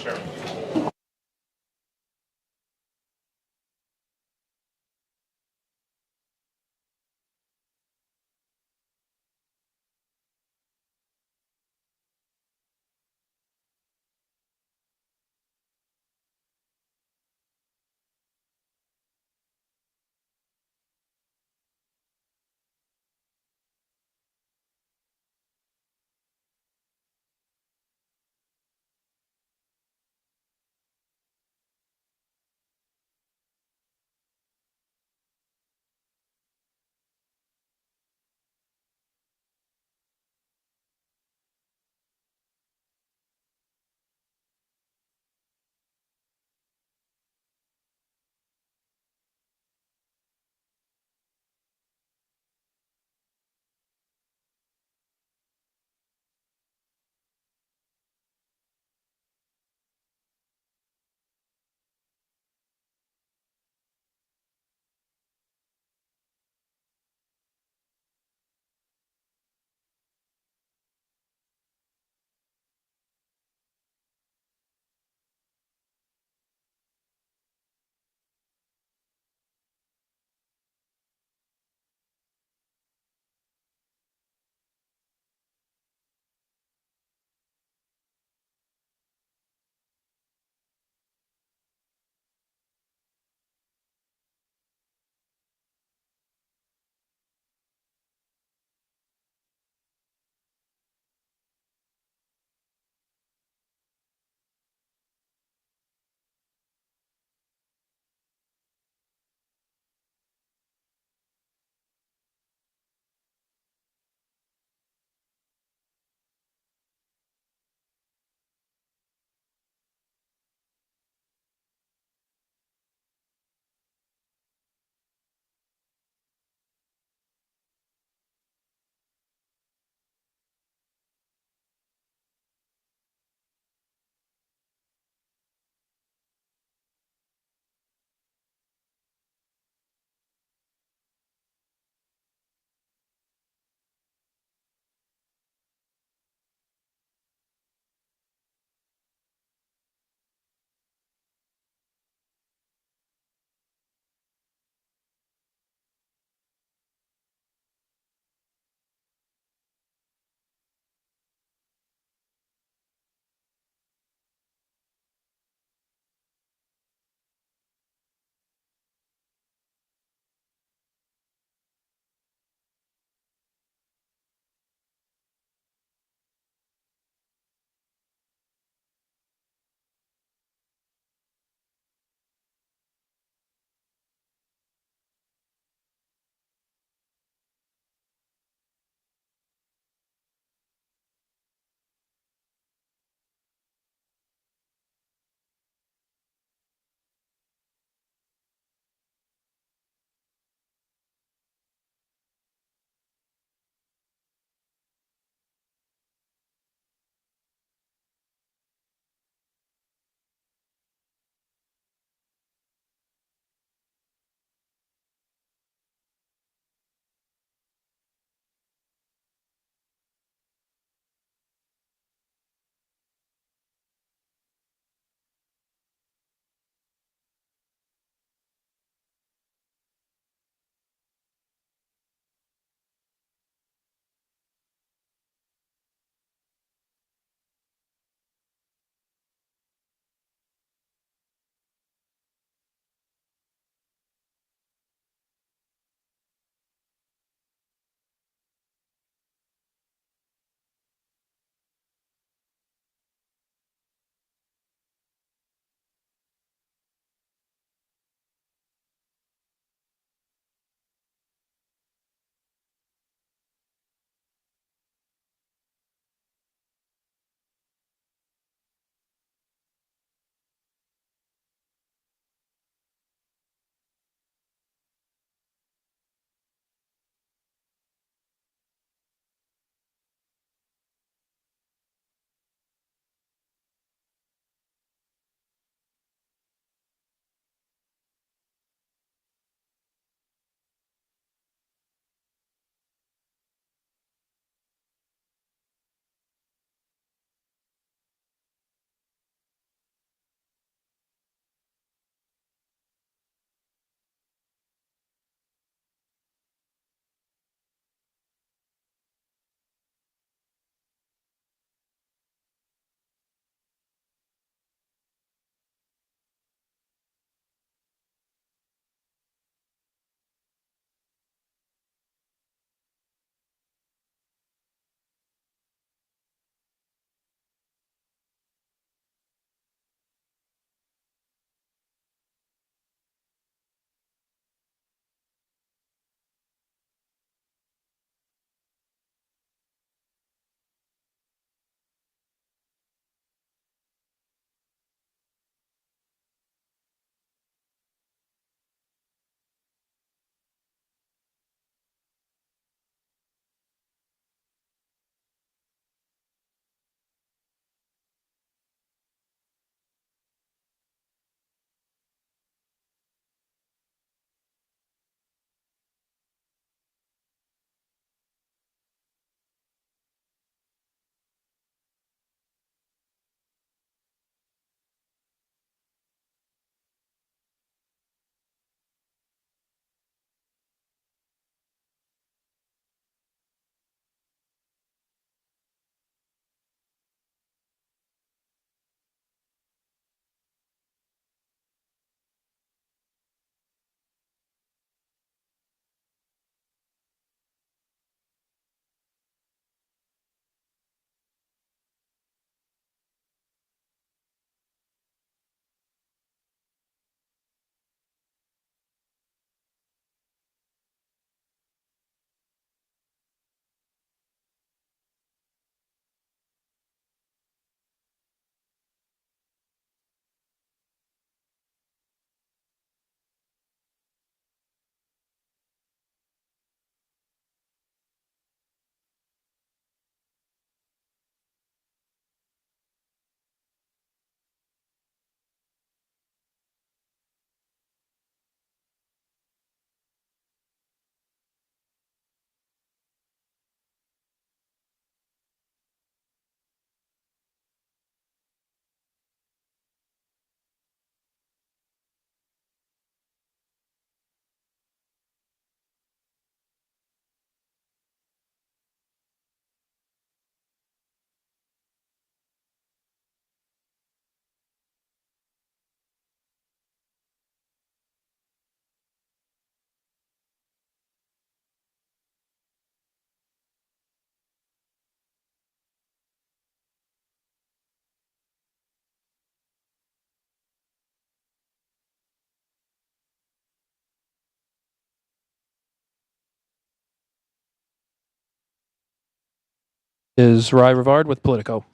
S16: Is Rai Rivard with Politico.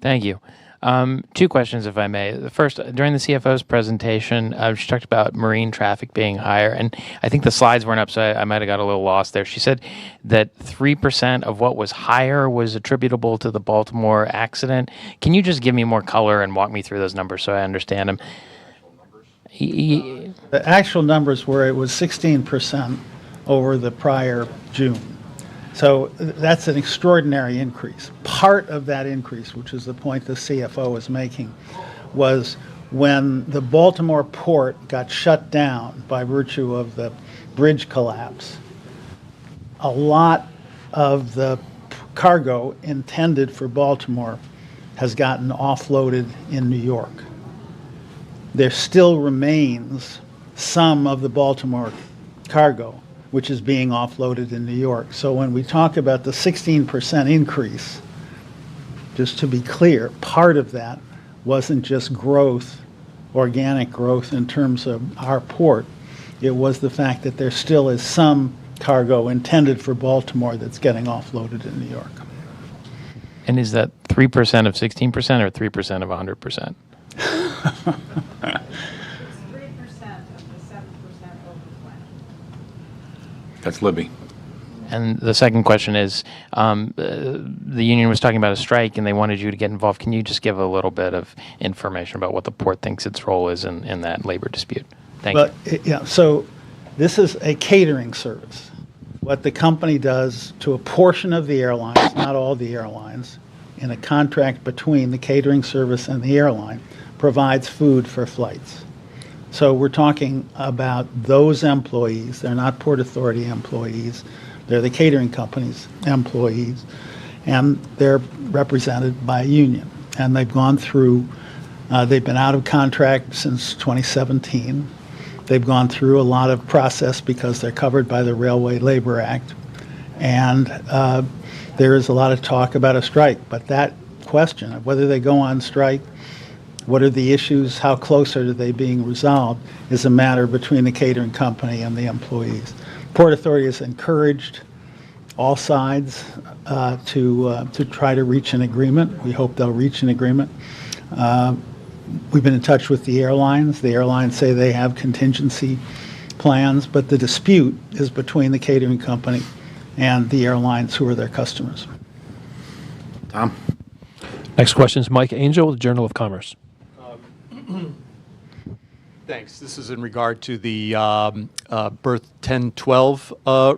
S17: Thank you. Two questions, if I may. The first, during the CFO's presentation, she talked about marine traffic being higher, and I think the slides weren't up, so I might have got a little lost there. She said that 3% of what was higher was attributable to the Baltimore accident. Can you just give me more color and walk me through those numbers so I understand them?
S18: The actual numbers were it was 16% over the prior June. So that's an extraordinary increase. Part of that increase, which is the point the CFO was making, was when the Baltimore port got shut down by virtue of the bridge collapse. A lot of the cargo intended for Baltimore has gotten offloaded in New York. There still remains some of the Baltimore cargo which is being offloaded in New York. So when we talk about the 16% increase, just to be clear, part of that wasn't just growth, organic growth in terms of our port. It was the fact that there still is some cargo intended for Baltimore that's getting offloaded in New York.
S17: And is that 3% of 16% or 3% of 100%?
S2: That's Libby.
S17: And the second question is, the union was talking about a strike and they wanted you to get involved. Can you just give a little bit of information about what the port thinks its role is in that labor dispute? Thank you.
S18: Yeah, so this is a catering service. What the company does to a portion of the airlines, not all the airlines, in a contract between the catering service and the airline, provides food for flights. So we're talking about those employees. They're not Port Authority employees. They're the catering company's employees, and they're represented by a union. And they've gone through, they've been out of contract since 2017. They've gone through a lot of process because they're covered by the Railway Labor Act. And there is a lot of talk about a strike. But that question of whether they go on strike, what are the issues, how close are they being resolved, is a matter between the catering company and the employees. Port Authority has encouraged all sides to try to reach an agreement. We hope they'll reach an agreement. We've been in touch with the airlines. The airlines say they have contingency plans, but the dispute is between the catering company and the airlines who are their customers.
S2: Tom?
S16: Next question is Mike Angel with the Journal of Commerce.
S19: Thanks. This is in regard to the Berth 1012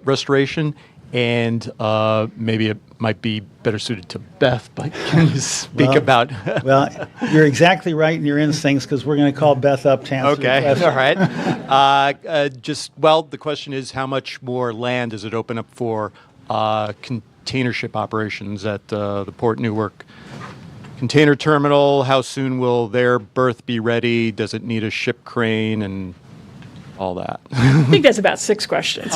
S19: restoration, and maybe it might be better suited to Beth, but can you speak about...
S18: Well, you're exactly right in your instincts, because we're going to call Beth up to answer the question.
S19: All right. The question is, how much more land does it open up for container ship operations at the Port Newark container terminal? How soon will their berth be ready? Does it need a ship crane and all that?
S25: I think that's about 6 questions.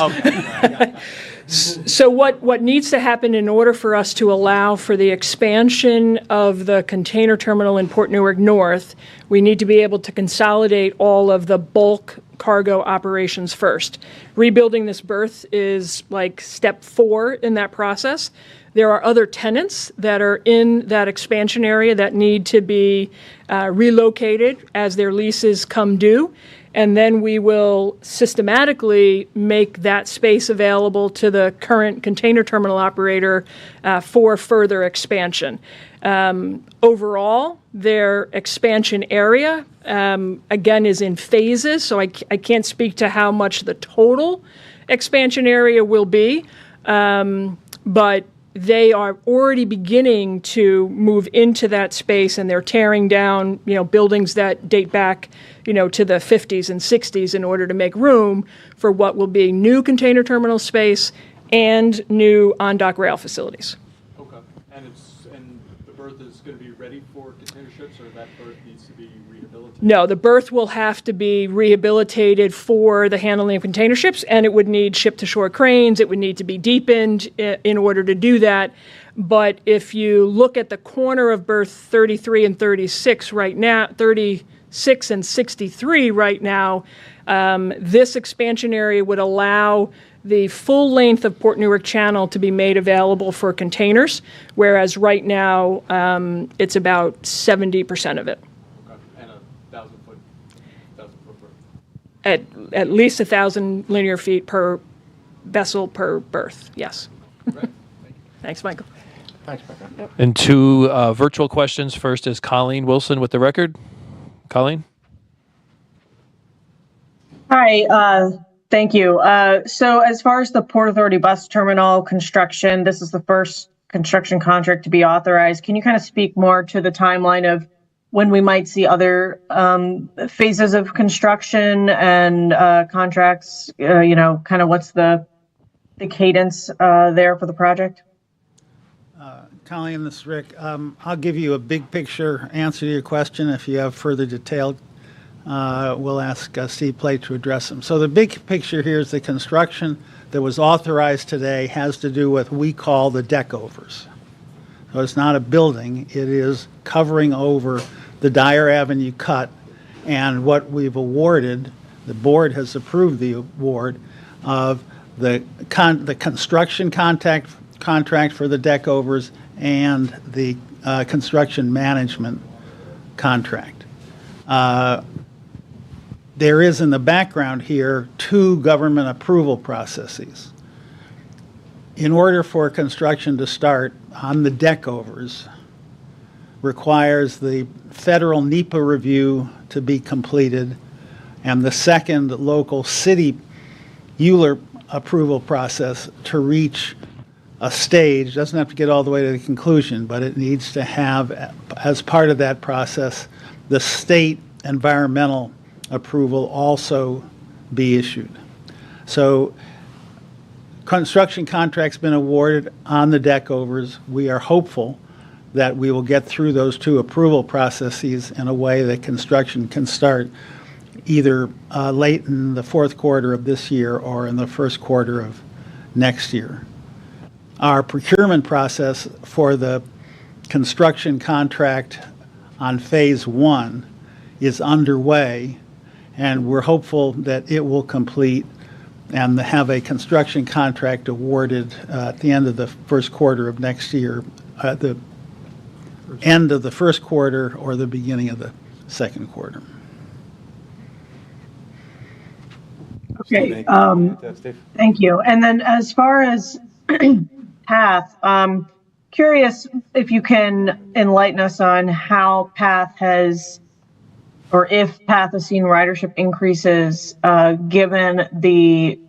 S25: So what needs to happen in order for us to allow for the expansion of the container terminal in Port Newark North, we need to be able to consolidate all of the bulk cargo operations first. Rebuilding this berth is like step 4 in that process. There are other tenants that are in that expansion area that need to be relocated as their leases come due. And then we will systematically make that space available to the current container terminal operator for further expansion. Overall, their expansion area, again, is in phases, so I can't speak to how much the total expansion area will be, but they are already beginning to move into that space, and they're tearing down, buildings that date back, to the 50s and 60s in order to make room for what will be new container terminal space and new on-dock rail facilities.
S19: Okay. And the berth is going to be ready for container ships, or that berth needs to be rehabilitated?
S25: No, the berth will have to be rehabilitated for the handling of container ships, and it would need ship-to-shore cranes. It would need to be deepened in order to do that. But if you look at the corner of berth 33 and 36 right now, 36 and 63 right now, This expansion area would allow the full length of Port Newark Channel to be made available for containers, whereas right now it's about 70% of it.
S4: And 1,000 foot
S25: At least 1,000 linear feet per vessel per berth, yes. Thanks, Michael.
S2: Thanks, Becca.
S16: And two virtual questions. First is Colleen Wilson with the record. Colleen?
S5: Hi, thank you. So as far as the Port Authority bus terminal construction, this is the first construction contract to be authorized. Can you kind of speak more to the timeline of when we might see other phases of construction and contracts? Kind of what's the cadence there for the project?
S18: Colleen, this is Rick. I'll give you a big picture answer to your question. If you have further detail, we'll ask Steve Plate to address them. So the big picture here is the construction that was authorized today has to do with what we call the deck overs. So it's not a building, it is covering over the Dyer Avenue cut, and what we've awarded, the board has approved the award of the construction contract for the deck overs and the construction management contract. There is in the background here 2 government approval processes. In order for construction to start on the deck overs, requires the federal NEPA review to be completed and the second local city ULURP approval process to reach a stage. Doesn't have to get all the way to the conclusion, but it needs to have, as part of that process, the state environmental approval also be issued. So construction contract's been awarded on the deck overs. We are hopeful that we will get through those 2 approval processes in a way that construction can start either late in the 4th quarter of this year or in the 1st quarter of next year. Our procurement process for the construction contract on phase 1 is underway, and we're hopeful that it will complete and have a construction contract awarded at the end of the 1st quarter of next year, at the end of the 1st quarter or the beginning of the 2nd quarter.
S5: Okay, thank you. And then as far as PATH, curious if you can enlighten us on how PATH has, or if PATH has seen ridership increases given the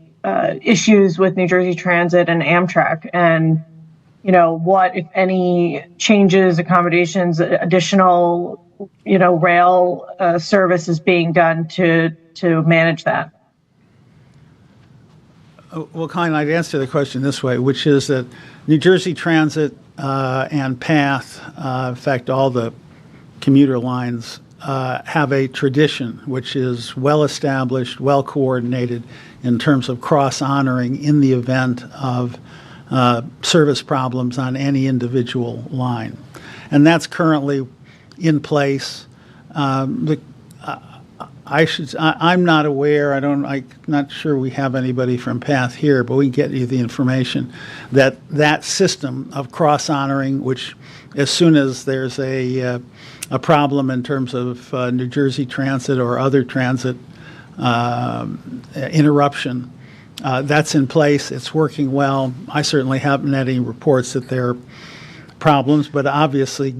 S5: issues with New Jersey Transit and Amtrak, and what, if any, changes, accommodations, additional, rail service is being done to manage that?
S18: Well, Colleen, I'd answer the question this way, which is that New Jersey Transit and PATH, in fact, all the commuter lines, have a tradition which is well established, well coordinated in terms of cross-honoring in the event of service problems on any individual line. And that's currently in place. I'm not aware, I'm not sure we have anybody from PATH here, but we can get you the information that that system of cross-honoring, which as soon as there's a problem in terms of New Jersey Transit or other transit interruption, that's in place. It's working well. I certainly haven't had any reports that there are problems, but obviously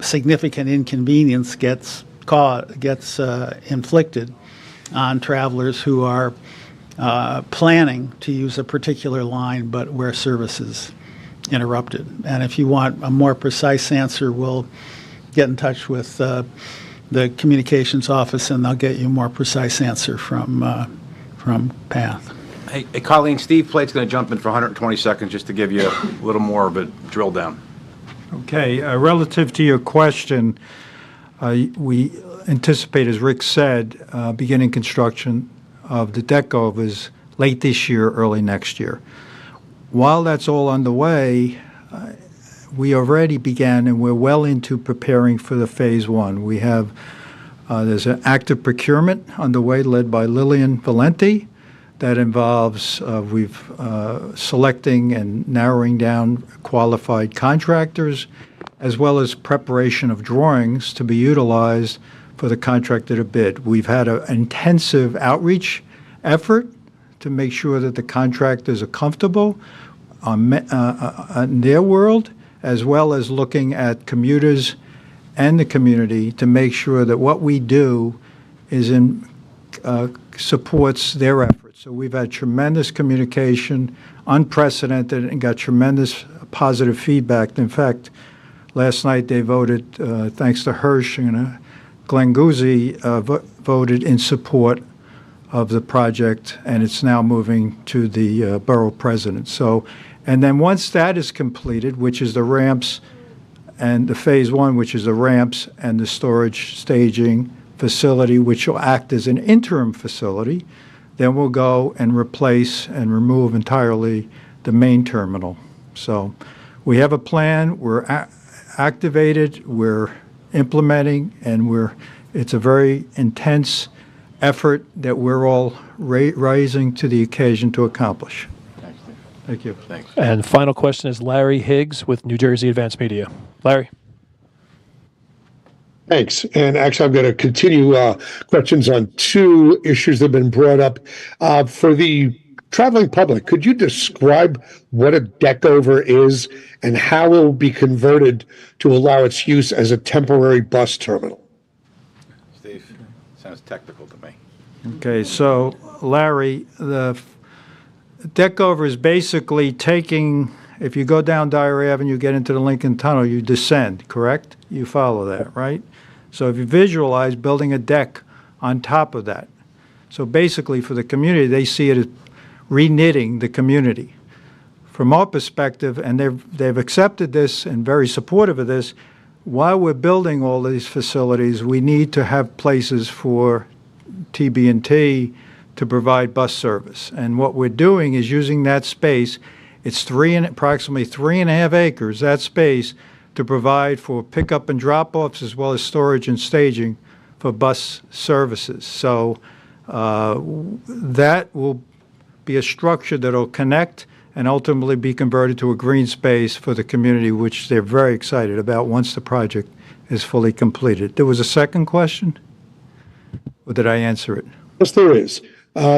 S18: significant inconvenience gets inflicted on travelers who are planning to use a particular line, but where service is interrupted. And if you want a more precise answer, we'll get in touch with the communications office, and they'll get you a more precise answer from PATH.
S2: Hey, Colleen, Steve Plate's going to jump in for 120 seconds just to give you a little more of a drill down.
S6: Okay, relative to your question, we anticipate, as Rick said, beginning construction of the deck overs late this year, early next year. While that's all underway, we already began and we're well into preparing for the phase 1. We have There's an active procurement underway led by Lillian Valenti that involves selecting and narrowing down qualified contractors, as well as preparation of drawings to be utilized for the contractor to bid. We've had an intensive outreach effort to make sure that the contractors are comfortable in their world, as well as looking at commuters and the community to make sure that what we do is supports their efforts. So we've had tremendous communication, unprecedented, and got tremendous positive feedback. In fact, last night they voted, thanks to Hirsch and Glenn Guzzi, voted in support of the project, and it's now moving to the borough president. So, and then once that is completed, which is the ramps and the phase one, which is the ramps and the storage staging facility, which will act as an interim facility, then we'll go and replace and remove entirely the main terminal. So we have a plan, we're activated, we're implementing, and it's a very intense effort that we're all rising to the occasion to accomplish. Thank you.
S2: Thanks.
S16: And final question is Larry Higgs with New Jersey Advanced Media. Larry.
S7: Thanks. And actually, I'm going to continue questions on two issues that have been brought up. For the traveling public, could you describe what a deck over is and how it will be converted to allow its use as a temporary bus terminal?
S2: Steve, sounds technical to me.
S6: Okay, so Larry, the deck over is basically taking, if you go down Dyer Avenue, get into the Lincoln Tunnel, you descend, correct? You follow that, right? So if you visualize building a deck on top of that. So basically for the community, they see it as reknitting the community. From our perspective, and they've accepted this and very supportive of this, while we're building all these facilities, we need to have places for TB&T to provide bus service. And what we're doing is using that space, it's approximately 3.5 acres, that space, to provide for pickup and drop-offs as well as storage and staging for bus services. So that will be a structure that will connect and ultimately be converted to a green space for the community, which they're very excited about once the project is fully completed. There was a second question? Or did I answer it?
S7: Yes, there is.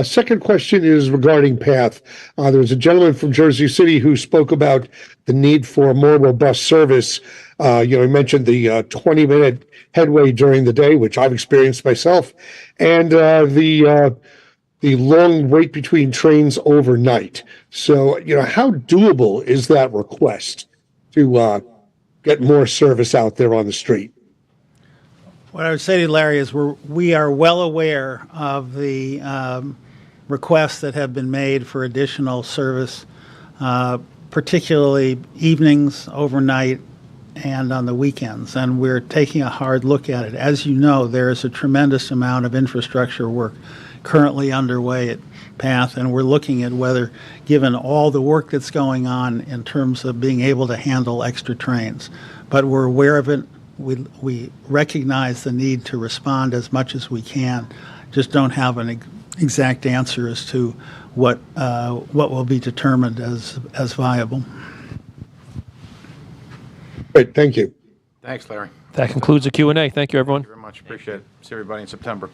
S7: Second question is regarding PATH. There was a gentleman from Jersey City who spoke about the need for more robust service. He mentioned the 20-minute headway during the day, which I've experienced myself, and the long wait between trains overnight. So, how doable is that request to get more service out there on the street?
S18: What I would say to you, Larry, is we are well aware of the requests that have been made for additional service, particularly evenings, overnight, and on the weekends. And we're taking a hard look at it. As you know, there is a tremendous amount of infrastructure work currently underway at PATH, and we're looking at whether, given all the work that's going on in terms of being able to handle extra trains, but we're aware of it. We recognize the need to respond as much as we can, just don't have an exact answer as to what will be determined as viable.
S7: Great, thank you.
S2: Thanks, Larry.
S16: That concludes the Q&A. Thank you, everyone.
S2: Thank you very much. Appreciate it. See everybody in September.